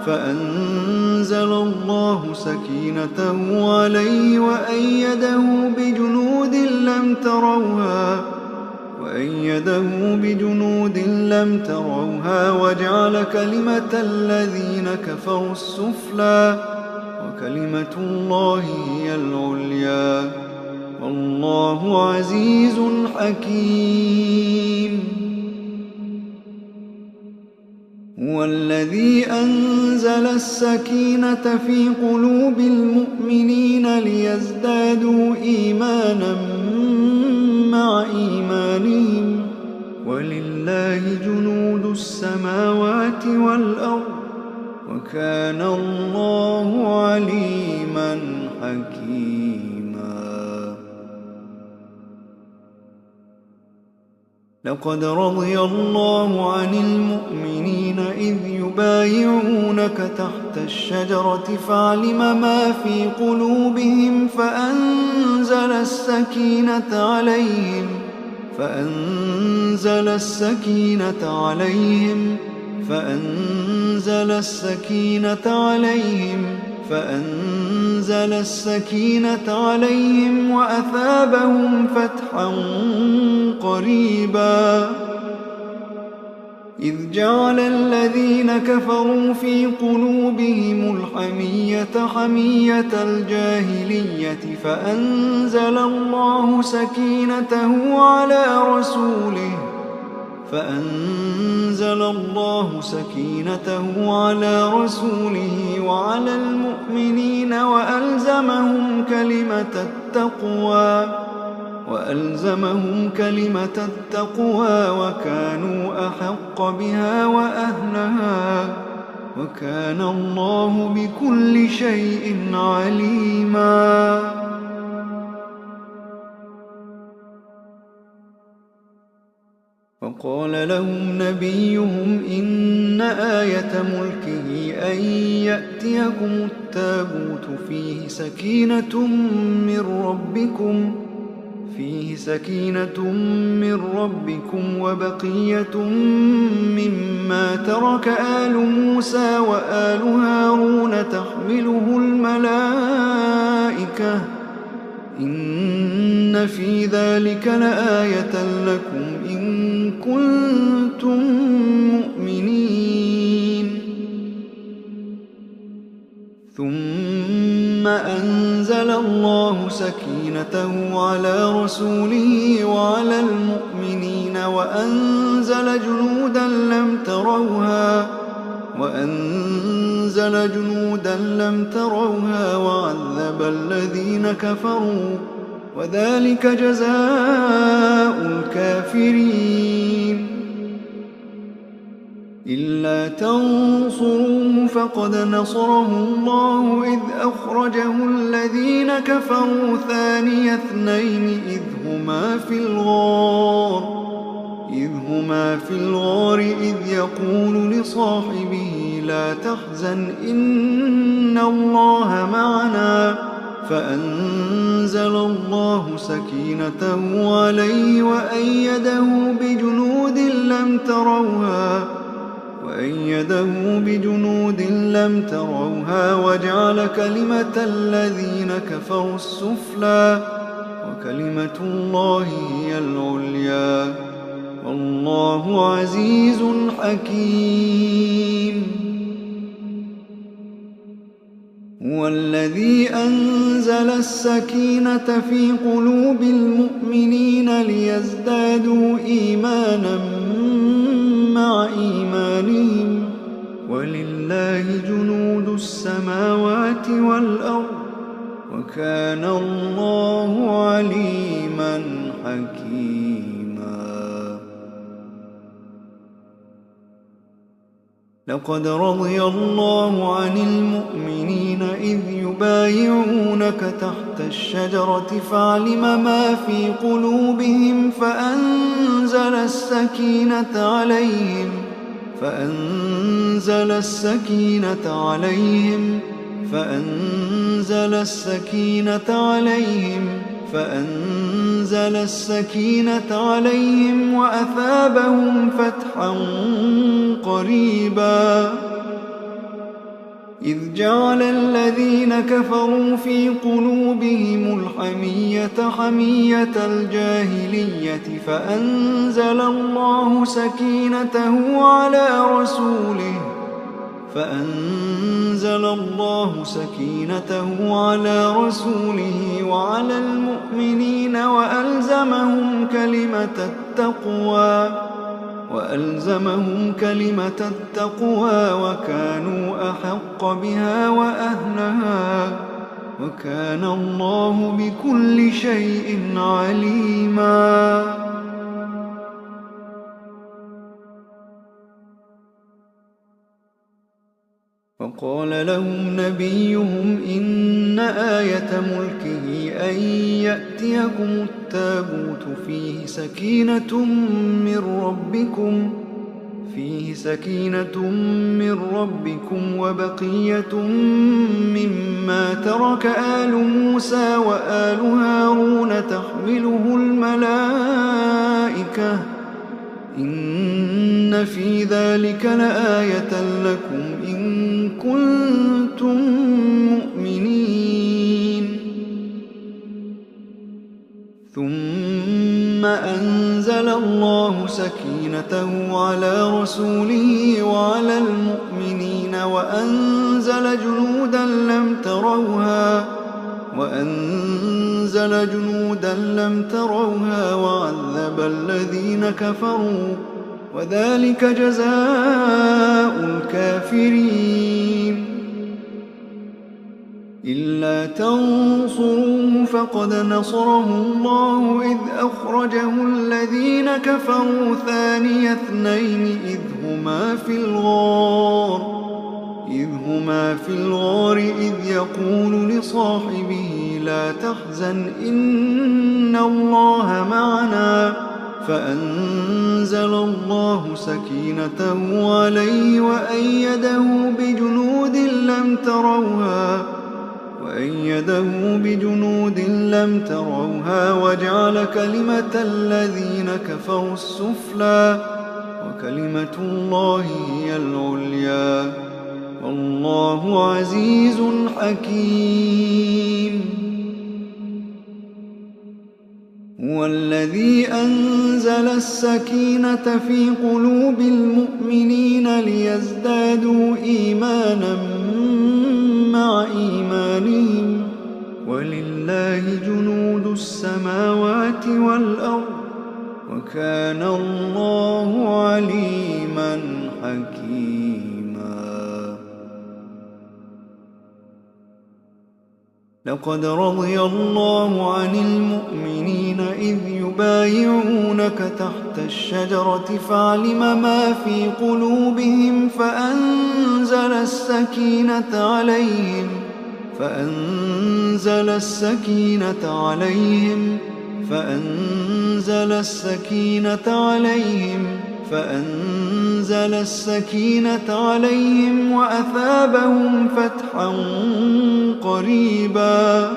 فأنزل الله سكينته عليه وأيده بجنود لم تروها وجعل كلمة الذين كفروا السفلى وكلمة الله هي العليا والله عزيز حكيم. هو الذي أنزل السكينة في قلوب المؤمنين ليزدادوا إيمانا مع إيمانهم ولله جنود السماوات والأرض وكان الله عليما حكيما. لقد رضي الله عن المؤمنين إذ يبايعونك تحت الشجرة فعلم ما في قلوبهم فأنزل السكينة عليهم وأثابهم فتحا قريبا. إذ جعل الذين كفروا في قلوبهم الحمية حمية الجاهلية فأنزل الله سكينته على رسوله وعلى المؤمنين وألزمهم كلمة التقوى وكانوا أحق بها وأهلها وكان الله بكل شيء عليما. وقال لهم نبيهم إن آية ملكه أن يأتيكم التابوت فيه سكينة من ربكم وبقية مما ترك آل موسى وآل هارون تحمله الملائكة إن في ذلك لآية لكم إن كنتم مؤمنين. ثم أنزل الله سكينته على رسوله وعلى المؤمنين وأنزل جنودا لم تروها وعذب الذين كفروا وذلك جزاء الكافرين. إلا تنصروه فقد نصره الله إذ أخرجه الذين كفروا ثاني اثنين إذ هما في الغار إذ يقول لصاحبه لا تحزن إن الله معنا فأنزل الله سكينته عليه وأيده بجنود لم تروها وجعل كلمة الذين كفروا السفلى وكلمة الله هي العليا والله عزيز حكيم. هو الذي أنزل السكينة في قلوب المؤمنين ليزدادوا إيمانا مع إيمانهم ولله جنود السماوات والأرض وكان الله عليما حكيما. لقد رضي الله عن المؤمنين إذ يبايعونك تحت الشجرة فعلم ما في قلوبهم فأنزل السكينة عليهم وأثابهم فتحا قريبا. إذ جعل الذين كفروا في قلوبهم الحمية حمية الجاهلية فأنزل الله سكينته على رسوله وعلى المؤمنين وألزمهم كلمة التقوى وكانوا أحق بها وأهلها وكان الله بكل شيء عليما. وقال لهم نبيهم إن آية ملكه أن يأتيكم التابوت فيه سكينة من ربكم وبقية مما ترك آل موسى وآل هارون تحمله الملائكة إن في ذلك لآية لكم إن كنتم مؤمنين. ثم أنزل الله سكينته على رسوله وعلى المؤمنين وأنزل جنودا لم تروها وعذب الذين كفروا وذلك جزاء الكافرين. إلا تنصروه فقد نصره الله إذ أخرجه الذين كفروا ثاني اثنين إذ هما في الغار إذ يقول لصاحبه لا تحزن إن الله معنا فأنزل الله سكينته عليه وأيده بجنود لم تروها وجعل كلمة الذين كفروا السفلى وكلمة الله هي العليا والله عزيز حكيم. هو الذي أنزل السكينة في قلوب المؤمنين ليزدادوا إيمانا مع إيمانهم ولله جنود السماوات والأرض وكان الله عليما حكيما. لقد رضي الله عن المؤمنين إذ يبايعونك تحت الشجرة فعلم ما في قلوبهم فأنزل السكينة عليهم وأثابهم فتحا قريبا.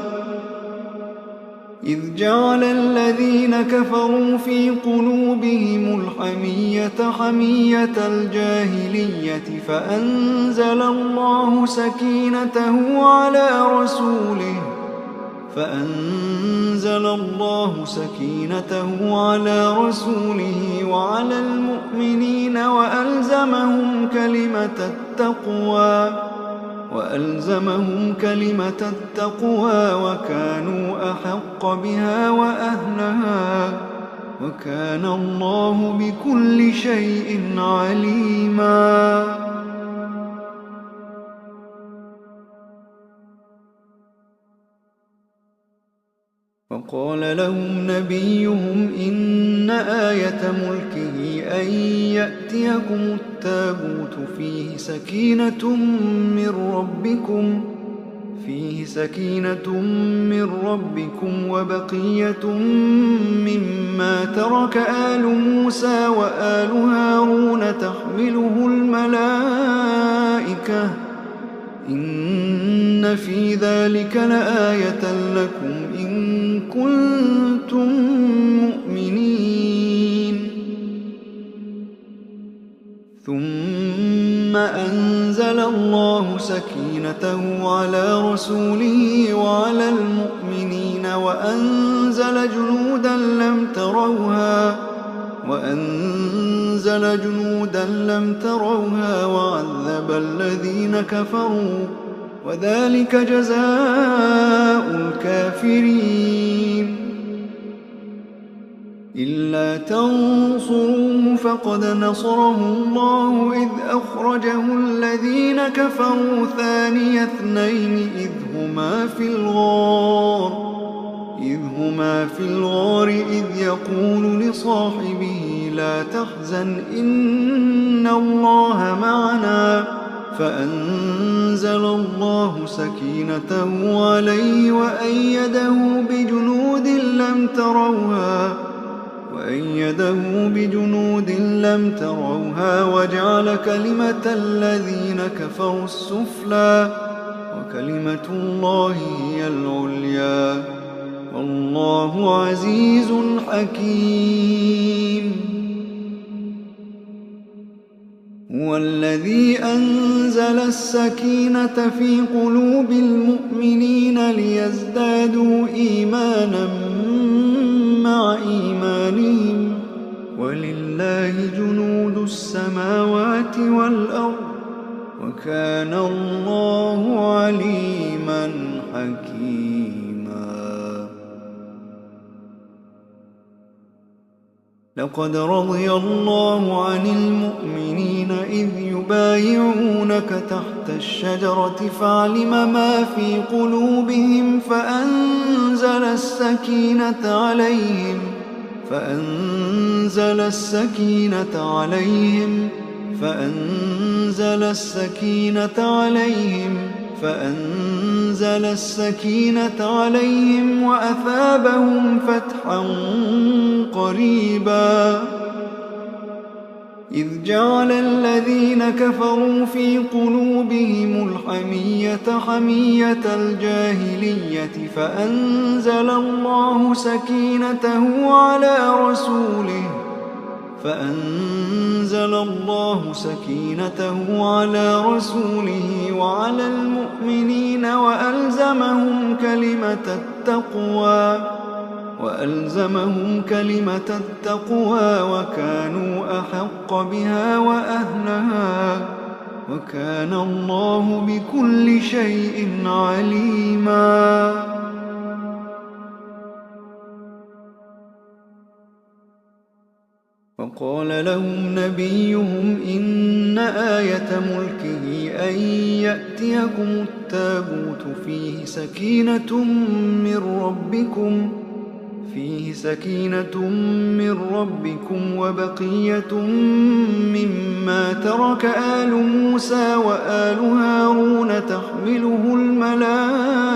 إذ جعل الذين كفروا في قلوبهم الحمية حمية الجاهلية فأنزل الله سكينته على رسوله وعلى المؤمنين وألزمهم كلمة التقوى وكانوا أحق بها وأهلها وكان الله بكل شيء عليما. وقال لهم نبيهم إن آية ملكه أن يأتيكم التابوت فيه سكينة من ربكم وبقية مما ترك آل موسى وآل هارون تحمله الملائكة إن في ذلك لآية لكم إن كنتم مؤمنين. ثم أنزل الله سكينته على رسوله وعلى المؤمنين وأنزل جنودا لم تروها وعذب الذين كفروا وذلك جزاء الكافرين. إلا تنصروه فقد نصره الله إذ أخرجه الذين كفروا ثاني اثنين إذ هما في الغار إذ يقول لصاحبه لا تحزن إن الله معنا فأنزل الله سكينته عليه وأيده بجنود لم تروها وجعل كلمة الذين كفروا السفلى وكلمة الله هي العليا والله عزيز حكيم. هو الذي أنزل السكينة في قلوب المؤمنين ليزدادوا إيمانا مع إيمانهم ولله جنود السماوات والأرض وكان الله عليما حكيما. لقد رضي الله عن المؤمنين إذ يبايعونك تحت الشجرة فعلم ما في قلوبهم فأنزل السكينة فأنزل السكينة عليهم وأثابهم فتحا قريبا إذ جعل الذين كفروا في قلوبهم الحمية حمية الجاهلية فأنزل الله سكينته على رسوله وعلى المؤمنين وألزمهم كلمة التقوى وكانوا أحق بها وأهلها وكان الله بكل شيء عليما وقال لهم نبيهم إن آية ملكه أن يأتيكم التابوت فيه سكينة من ربكم وبقية مما ترك آل موسى وآل هارون تحمله الملائكة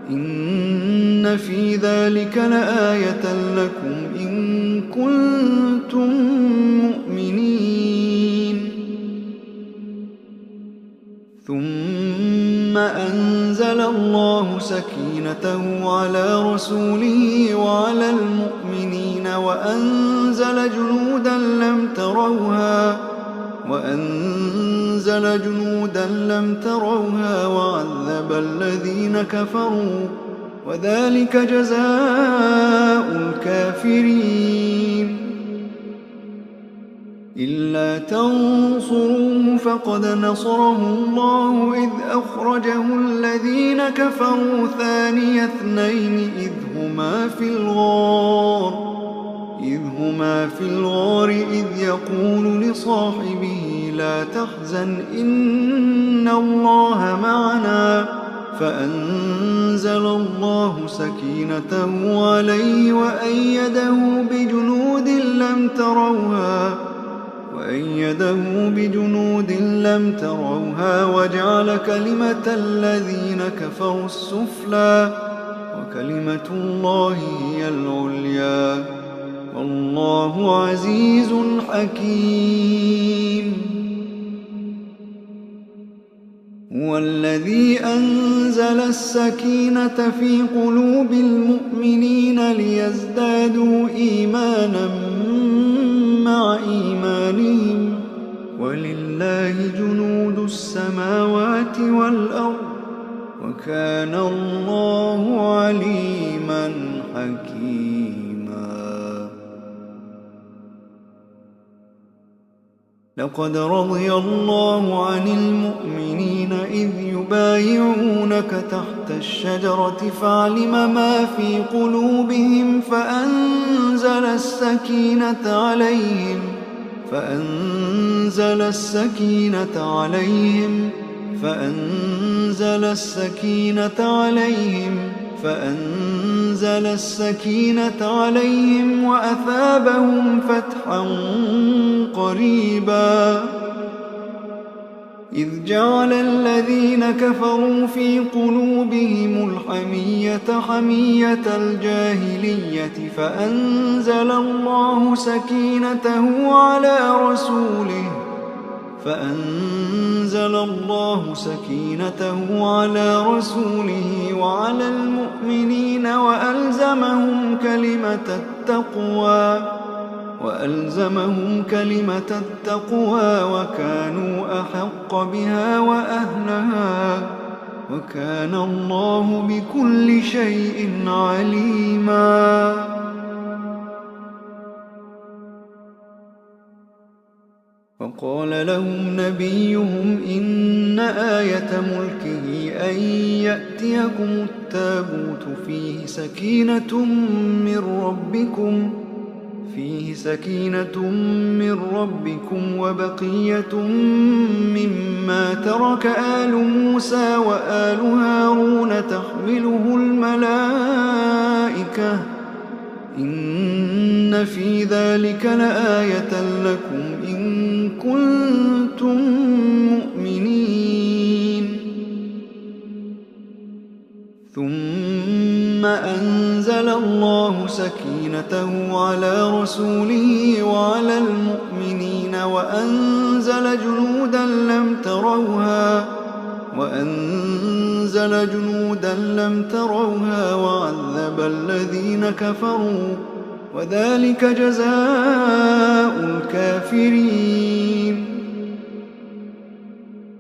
إن في ذلك لآية لكم إن كنتم مؤمنين ثم أنزل الله سكينته على رسوله وعلى المؤمنين وأنزل جنودا لم تروها وعذب الذين كفروا وذلك جزاء الكافرين إلا تنصروه فقد نصره الله إذ أخرجه الذين كفروا ثاني اثنين إذ هما في الغار إذ يقول لصاحبه لا تحزن إن الله معنا فأنزل الله سكينته عليه وأيده بجنود لم تروها وجعل كلمة الذين كفروا السفلى وكلمة الله هي العليا والله عزيز حكيم هو الذي أنزل السكينة في قلوب المؤمنين ليزدادوا إيمانا مع إيمانهم ولله جنود السماوات والأرض وكان الله عليما حكيما لقد رضي الله عن المؤمنين إذ يبايعونك تحت الشجرة فعلم ما في قلوبهم فأنزل السكينة عليهم وأثابهم فتحا قريبا إذ جعل الذين كفروا في قلوبهم الحمية حمية الجاهلية فأنزل الله سكينته على رسوله وعلى المؤمنين وألزمهم كلمة التقوى وكانوا أحق بها وأهلها وكان الله بكل شيء عليما وقال لهم نبيهم إن آية ملكه أن يأتيكم التابوت فيه سكينة من ربكم وبقية مما ترك آل موسى وآل هارون تحمله الملائكة إن في ذلك لآية لكم إن كنتم مؤمنين أنزل الله سكينته على رسوله وعلى المؤمنين وأنزل جنودا لم تروها وعذب الذين كفروا وذلك جزاء الكافرين.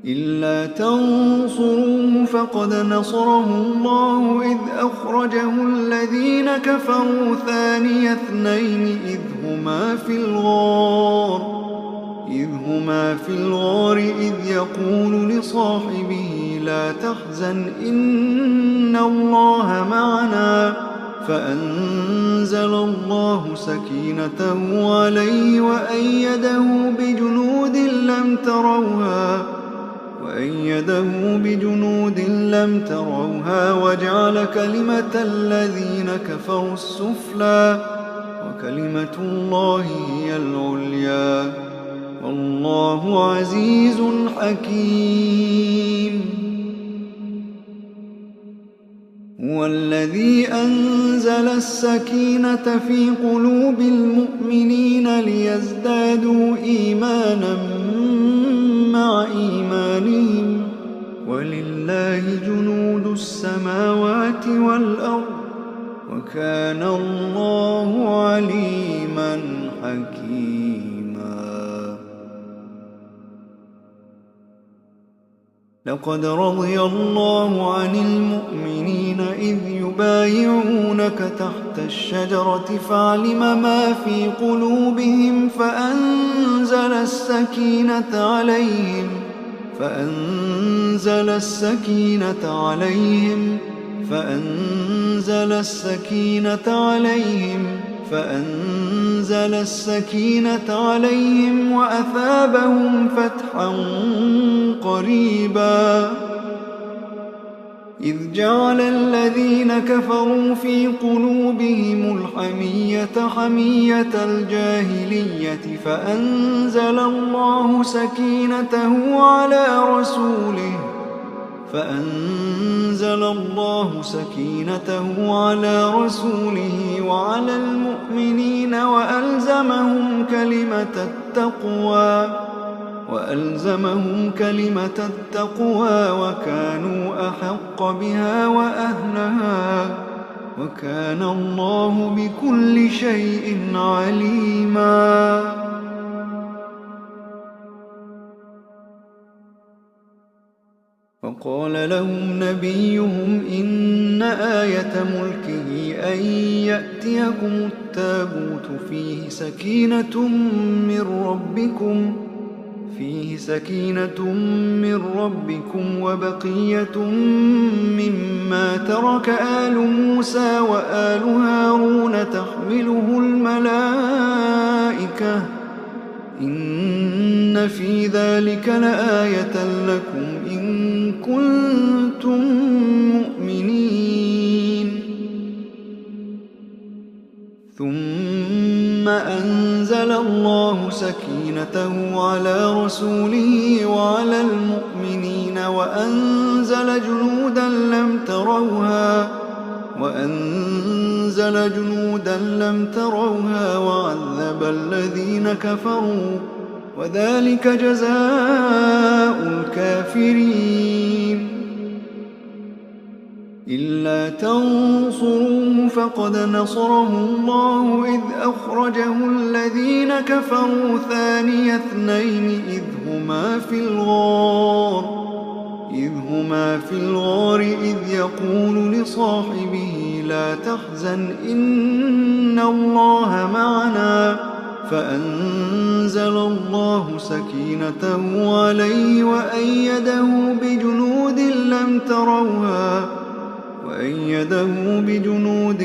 إلا تنصروه فقد نصره الله إذ أخرجه الذين كفروا ثاني اثنين إذ هما في الغار إذ يقول لصاحبه لا تحزن إن الله معنا فأنزل الله سكينته عليه وأيده بجنود لم تروها وجعل كلمة الذين كفروا السفلى وكلمة الله هي العليا والله عزيز حكيم. هو الذي أنزل السكينة في قلوب المؤمنين ليزدادوا إيمانا مع إيمانهم ولله جنود السماوات والأرض وكان الله عليما حكيما. لقد رضي الله عن المؤمنين إذ يبايعونك تحت الشجرة فعلم ما في قلوبهم فأنزل السكينة عليهم وأثابهم فتحا قريبا. إذ جعل الذين كفروا في قلوبهم الحمية حمية الجاهلية فأنزل الله سكينته على رسوله وعلى المؤمنين وألزمهم كلمة التقوى وكانوا أحق بها وأهلها وكان الله بكل شيء عليما. وقال لهم نبيهم إن آية ملكه أن يأتيكم التابوت فيه سكينة من ربكم وبقية مما ترك آل موسى وآل هارون تحمله الملائكة إن في ذلك لآية لكم إن كنتم مؤمنين. ثم أنزل الله سكينته على رسوله وعلى المؤمنين وأنزل جنودا لم تروها وعذب الذين كفروا وذلك جزاء الكافرين. إلا تنصروه فقد نصره الله إذ أخرجه الذين كفروا ثاني اثنين إذ هما في الغار إذ يقول لصاحبه لا تحزن إن الله معنا فأنزل الله سكينته عليه وأيده بجنود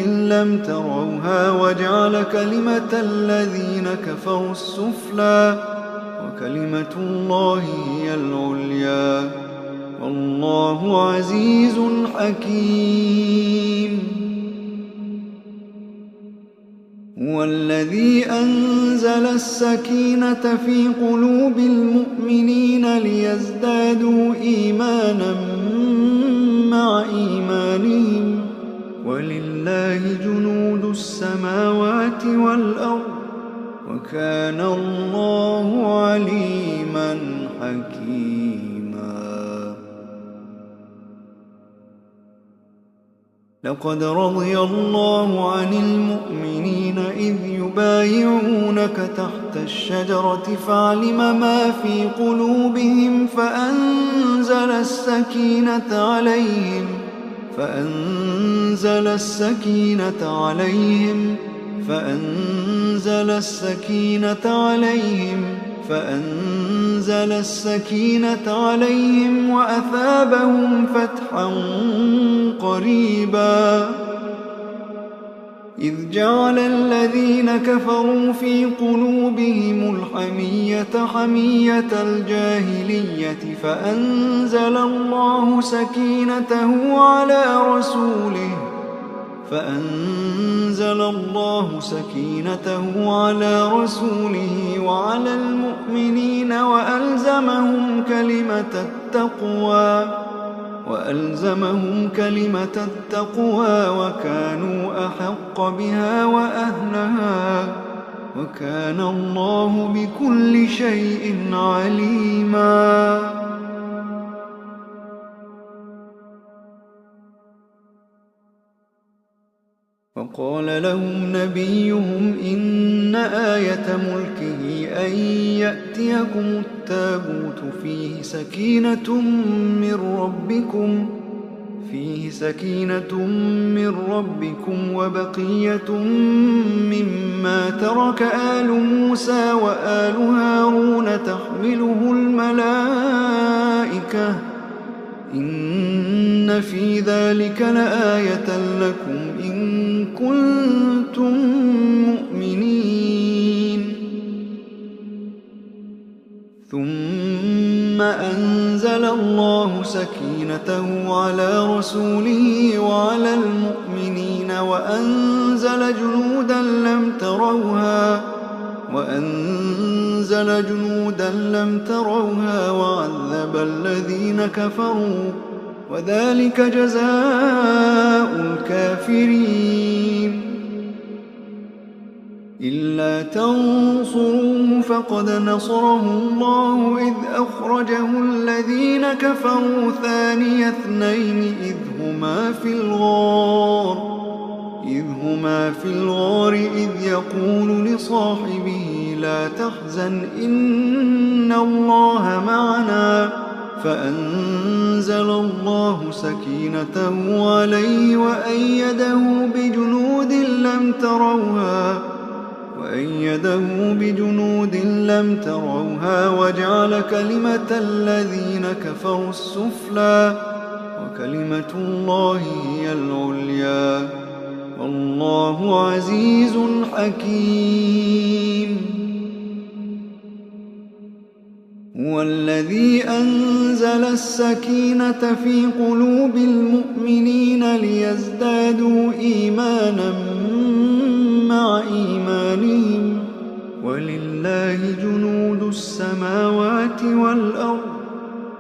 لم تروها وجعل كلمة الذين كفروا السفلى وكلمة الله هي العليا والله عزيز حكيم. هو الذي أنزل السكينة في قلوب المؤمنين ليزدادوا إيمانا مع إيمانهم ولله جنود السماوات والأرض وكان الله عليما حكيما. لقد رضي الله عن المؤمنين إذ يبايعونك تحت الشجرة فعلم ما في قلوبهم فأنزل السكينة عليهم وأثابهم فتحا قريبا. إذ جعل الذين كفروا في قلوبهم الحمية حمية الجاهلية فأنزل الله سكينته على رسوله وعلى المؤمنين وألزمهم كلمة التقوى وكانوا أحق بها وأهلها وكان الله بكل شيء عليما. وقال لهم نبيهم إن آية ملكه أن يأتيكم التابوت فيه سكينة من ربكم وبقية مما ترك آل موسى وآل هارون تحمله الملائكة إن في ذلك لآية لكم إن كنتم مؤمنين. ثم أنزل الله سكينته على رسوله وعلى المؤمنين وأنزل جنودا لم تروها وعذب الذين كفروا وذلك جزاء الكافرين. إلا تنصروه فقد نصره الله إذ أخرجه الذين كفروا ثاني اثنين إذ هما في الغار إذ يقول لصاحبه لا تحزن إن الله معنا فأنزل الله سكينته عليه وأيده بجنود لم تروها وجعل كلمة الذين كفروا السفلى وكلمة الله هي العليا والله عزيز حكيم. هو الذي أنزل السكينة في قلوب المؤمنين ليزدادوا إيمانا مع إيمانهم ولله جنود السماوات والأرض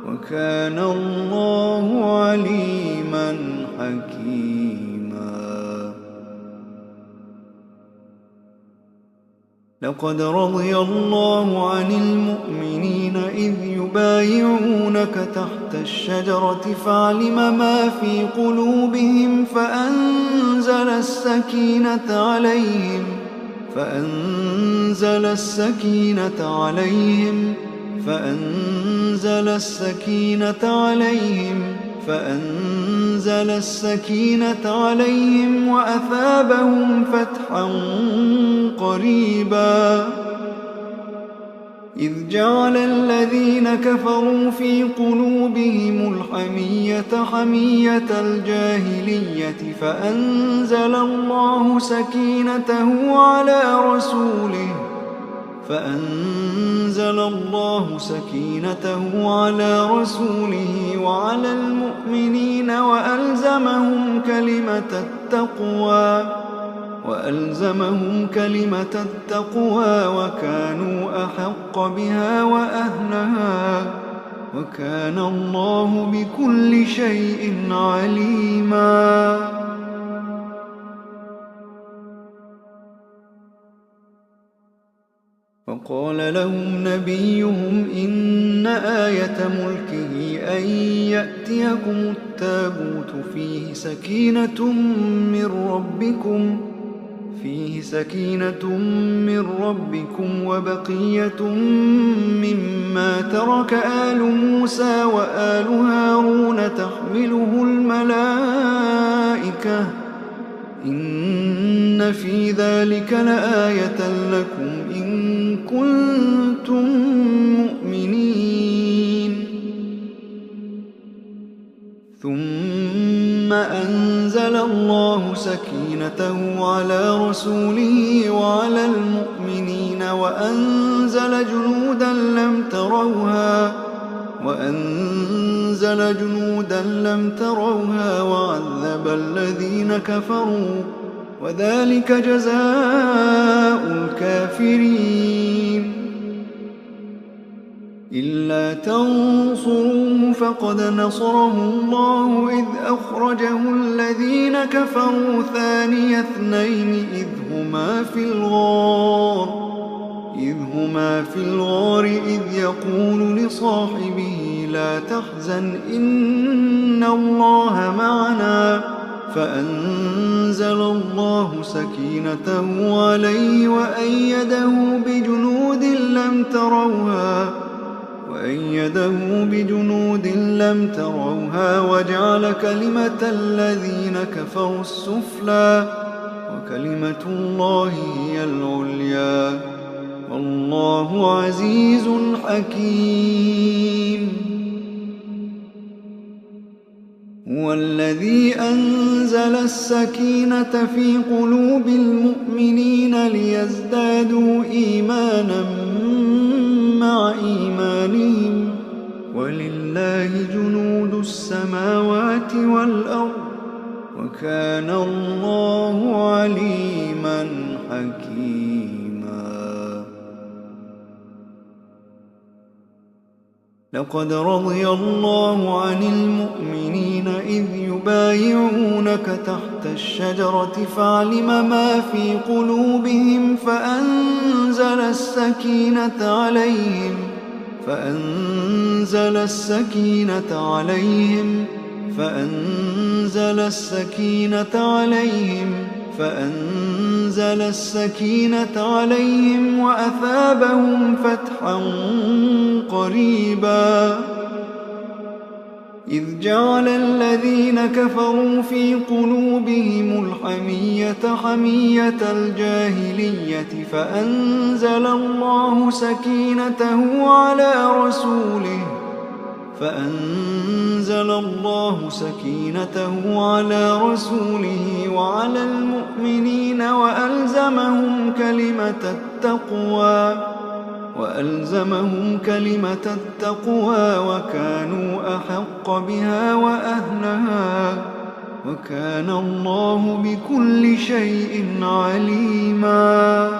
وكان الله عليما حكيما. لقد رضي الله عن المؤمنين إذ يبايعونك تحت الشجرة فعلم ما في قلوبهم فأنزل السكينة عليهم وأثابهم فتحا قريبا. إذ جعل الذين كفروا في قلوبهم الحمية حمية الجاهلية فأنزل الله سكينته على رسوله وعلى المؤمنين وألزمهم كلمة التقوى وكانوا أحق بها وأهلها وكان الله بكل شيء عليما. وقال لهم نبيهم إن آية ملكه أن يأتيكم التابوت فيه سكينة من ربكم وبقية مما ترك آل موسى وآل هارون تحمله الملائكة إن في ذلك لآية لكم إن كنتم مؤمنين. ثم أنزل الله سكينته على رسوله وعلى المؤمنين وأنزل جنودا لم تروها وعذب الذين كفروا وذلك جزاء الكافرين. إلا تنصروه فقد نصره الله إذ أخرجه الذين كفروا ثاني اثنين إذ هما في الغار إذ يقول لصاحبه لا تحزن إن الله معنا فأنزل الله سكينته عليه وأيده بجنود لم تروها وجعل كلمة الذين كفروا السفلى وكلمة الله هي العليا والله عزيز حكيم. هو الذي أنزل السكينة في قلوب المؤمنين ليزدادوا إيمانا مع إيمانهم ولله جنود السماوات والأرض وكان الله عليما حكيما. لقد رضي الله عن المؤمنين إذ يبايعونك تحت الشجرة فعلم ما في قلوبهم فأنزل السكينة عليهم وأثابهم فتحا قريبا. إذ جعل الذين كفروا في قلوبهم الحمية حمية الجاهلية فأنزل الله سكينته على رسوله وعلى المؤمنين وألزمهم كلمة التقوى وكانوا أحق بها وأهلها وكان الله بكل شيء عليما.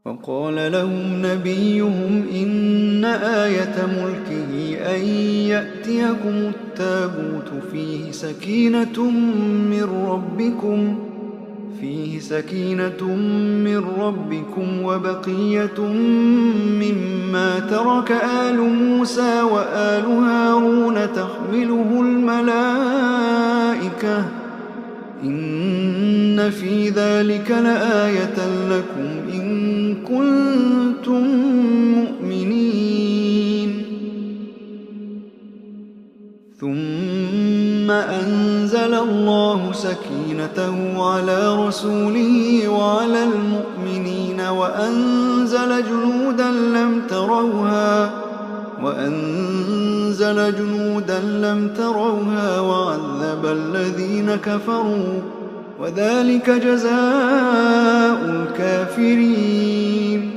وقال لهم نبيهم إن آية ملكه أن يأتيكم التابوت فيه سكينة من ربكم وبقية مما ترك آل موسى وآل هارون تحمله الملائكة إن في ذلك لآية لكم إن كنتم مؤمنين. ثم أنزل الله سكينته على رسوله وعلى المؤمنين وأنزل جنودا لم تروها وعذب الذين كفروا وذلك جزاء الكافرين.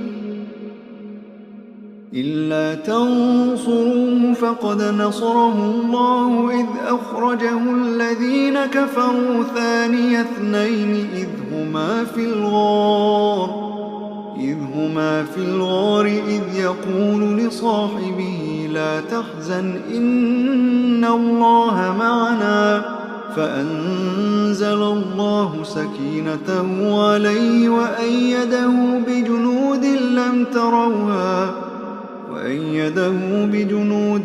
إلا تنصروه فقد نصره الله إذ أخرجه الذين كفروا ثاني اثنين إذ هما في الغار إذ يقول لصاحبه لا تحزن إن الله معنا فأنزل الله سكينته عليه وأيده بجنود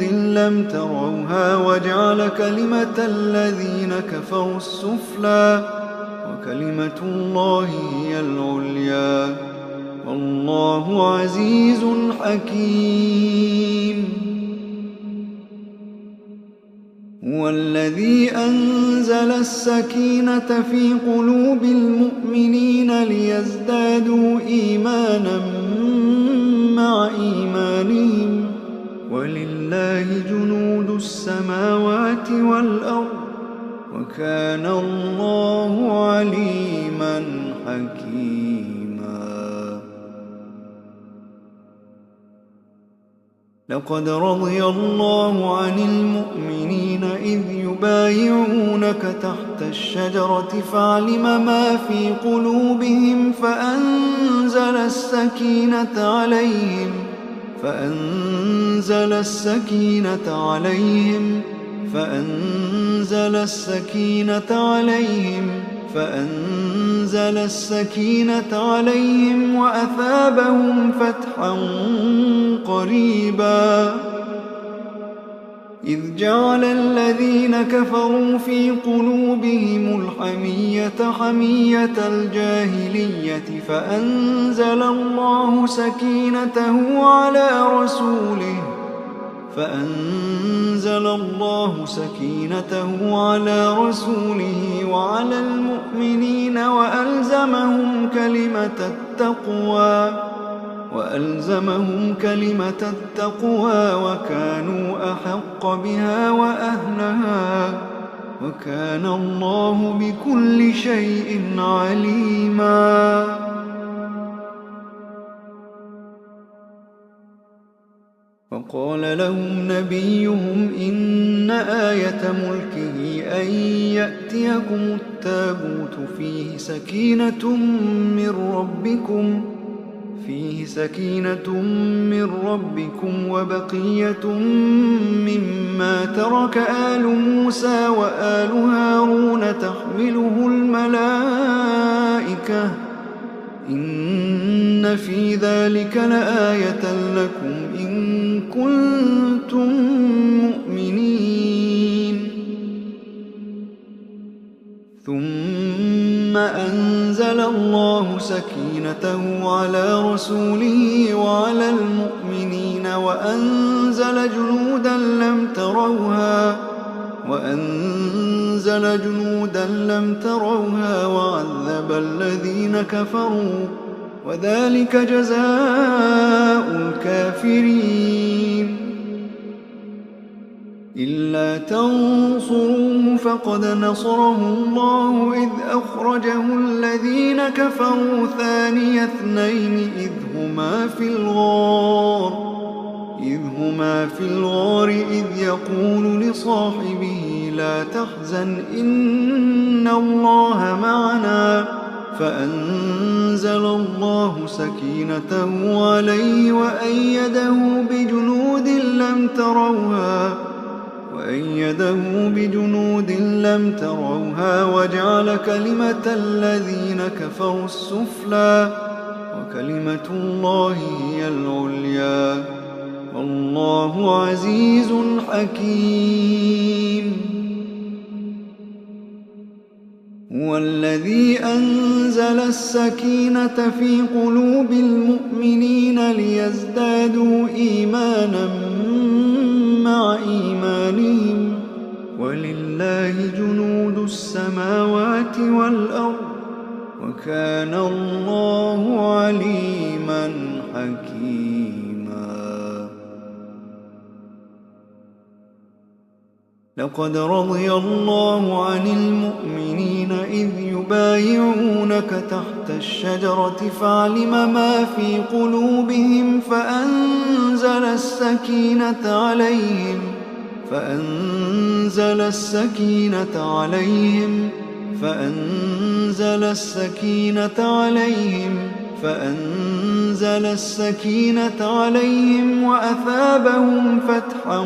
لم تروها وجعل كلمة الذين كفروا السفلى وكلمة الله هي العليا والله عزيز حكيم. هو الذي أنزل السكينة في قلوب المؤمنين ليزدادوا إيمانا مع إيمانهم ولله جنود السماوات والأرض وكان الله عليما حكيما. لقد رضي الله عن المؤمنين إذ يبايعونك تحت الشجرة فعلم ما في قلوبهم فأنزل السكينة عليهم وأثابهم فتحا قريبا. إذ جعل الذين كفروا في قلوبهم الحمية حمية الجاهلية فأنزل الله سكينته على رسوله وعلى المؤمنين وألزمهم كلمة التقوى وكانوا أحق بها وأهلها وكان الله بكل شيء عليما. وقال لهم نبيهم إن آية ملكه أن يأتيكم التابوت فيه سكينة من ربكم وبقية مما ترك آل موسى وآل هارون تحمله الملائكة إن في ذلك لآية لكم إن كنتم مؤمنين. ثم أنزل الله سكينته على رسوله وعلى المؤمنين وأنزل جنودا لم تروها وعذب الذين كفروا وذلك جزاء الكافرين. إلا تنصروه فقد نصره الله إذ أخرجه الذين كفروا ثاني اثنين إذ هما في الغار إذ يقول لصاحبه لا تحزن إن الله معنا فأنزل الله سكينته عليه وأيده بجنود لم تروها وجعل كلمة الذين كفروا السفلى وكلمة الله هي العليا والله عزيز حكيم. هو الذي أنزل السكينة في قلوب المؤمنين ليزدادوا إيمانا مع إيمانهم ولله جنود السماوات والأرض وكان الله عليما حكيما. لقد رضي الله عن المؤمنين إذ يبايعونك تحت الشجرة فعلم ما في قلوبهم فأنزل السكينة عليهم وأثابهم فتحا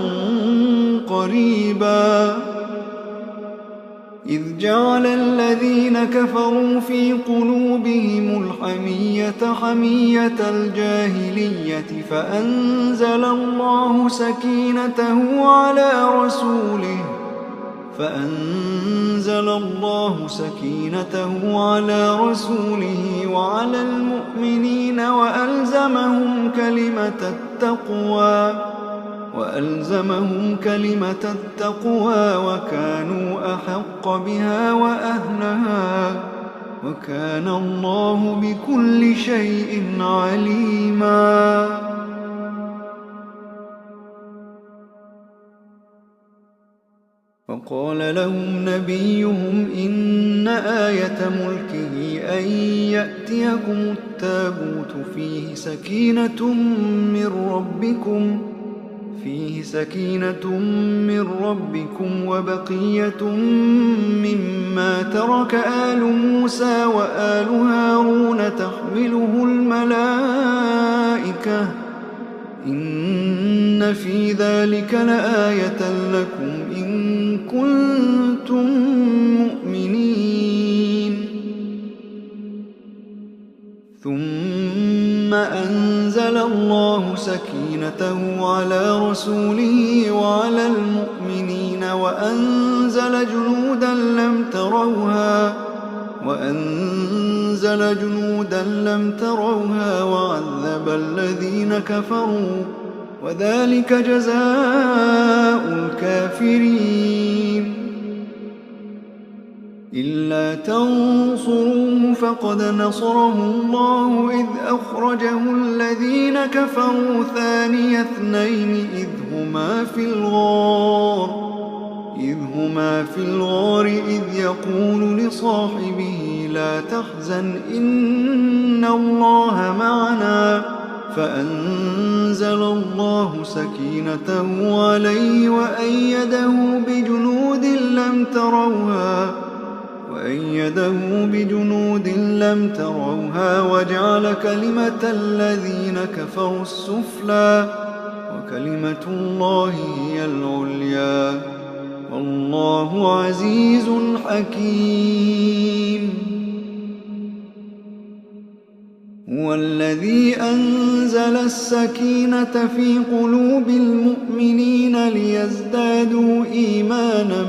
قريبا. إذ جعل الذين كفروا في قلوبهم الحمية حمية الجاهلية فأنزل الله سكينته على رسوله وعلى المؤمنين وألزمهم كلمة التقوى وكانوا أحق بها وأهلها وكان الله بكل شيء عليما. وقال لهم نبيهم إن آية ملكه أن يأتيكم التابوت فيه سكينة من ربكم وبقية مما ترك آل موسى وآل هارون تحمله الملائكة إن في ذلك لآية لكم إن كنتم مؤمنين. ثم أنزل الله سكينته على رسوله وعلى المؤمنين وأنزل جنودا لم تروها وعذب الذين كفروا وذلك جزاء الكافرين. إلا تنصروه فقد نصره الله إذ أخرجه الذين كفروا ثاني اثنين إذ هما في الغار إذ يقول لصاحبه لا تحزن إن الله معنا فأنزل الله سكينته عليه وأيده بجنود لم تروها وجعل كلمة الذين كفروا السفلى وكلمة الله هي العليا والله عزيز حكيم. هو الذي أنزل السكينة في قلوب المؤمنين ليزدادوا إيمانا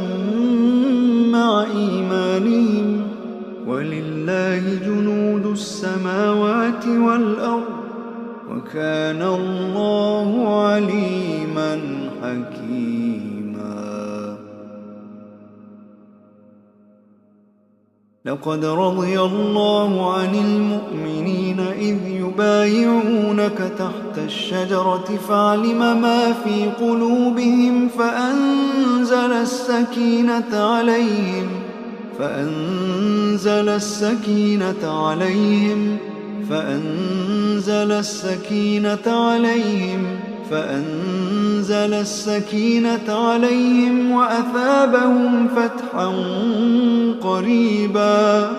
مع إيمانهم ولله جنود السماوات والأرض وكان الله عليما حكيما. لقد رضي الله عن المؤمنين إذ يبايعونك تحت الشجرة فعلم ما في قلوبهم فأنزل السكينة عليهم وأثابهم فتحا قريبا.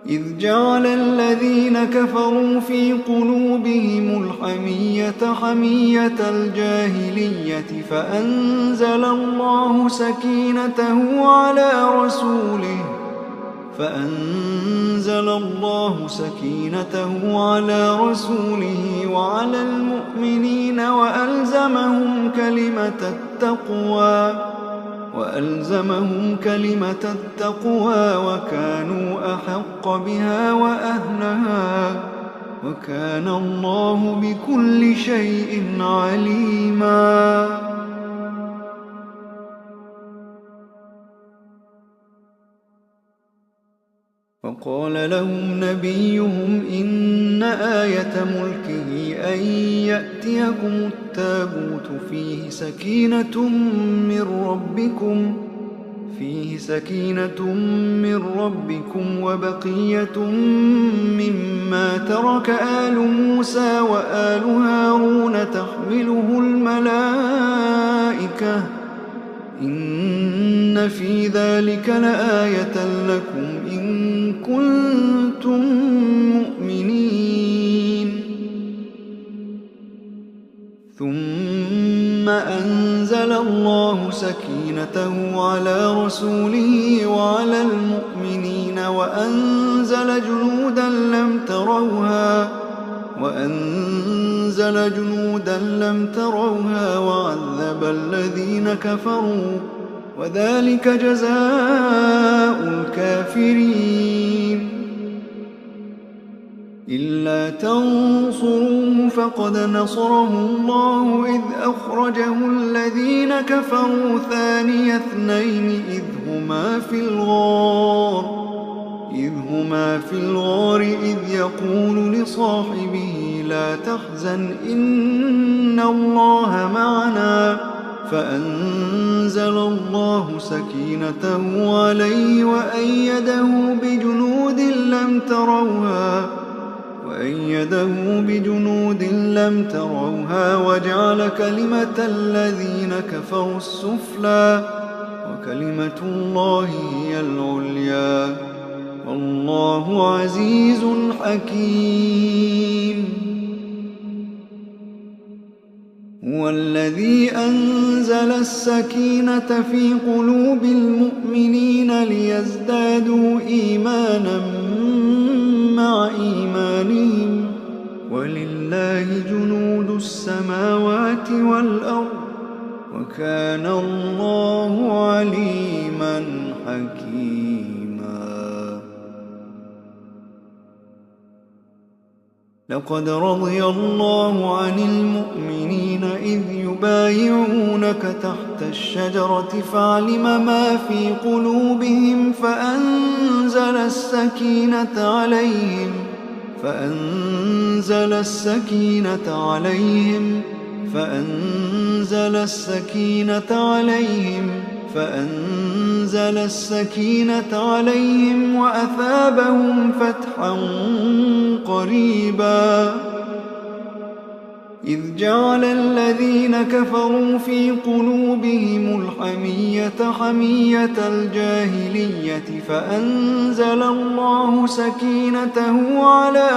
إذ جعل الذين كفروا في قلوبهم الحمية حمية الجاهلية فأنزل الله سكينته على رسوله وعلى المؤمنين وألزمهم كلمة التقوى وكانوا أحق بها وأهلها وكان الله بكل شيء عليما. وقال لهم نبيهم إن آية ملكه أن يأتيكم التابوت فيه سكينة من ربكم وبقية مما ترك آل موسى وآل هارون تحمله الملائكة إن في ذلك لآية لكم إن كنتم مؤمنين. ثم ثم أنزل الله سكينته على رسوله وعلى المؤمنين وأنزل جنودا لم تروها وعذب الذين كفروا وذلك جزاء الكافرين. إلا تنصروه فقد نصره الله إذ أخرجه الذين كفروا ثاني اثنين إذ هما في الغار إذ يقول لصاحبه لا تحزن إن الله معنا فأنزل الله سكينته عليه وأيده بجنود لم تروها وجعل كلمة الذين كفروا السفلى وكلمة الله هي العليا والله عزيز حكيم. هو الذي أنزل السكينة في قلوب المؤمنين ليزدادوا إيمانا مع إيمانهم ولله جنود السماوات والأرض وكان الله عليما حكيما. لقد رضي الله عن المؤمنين إذ يبايعونك تحت الشجرة فعلم ما في قلوبهم فأنزل السكينة عليهم وأثابهم فتحا قريبا. إذ جعل الذين كفروا في قلوبهم الحمية حمية الجاهلية فأنزل الله سكينته على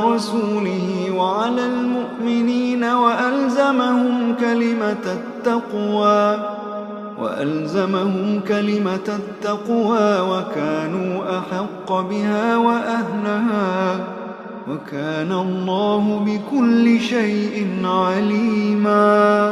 رسوله وعلى المؤمنين وألزمهم كلمة التقوى وكانوا أحق بها وأهلها وكان الله بكل شيء عليما.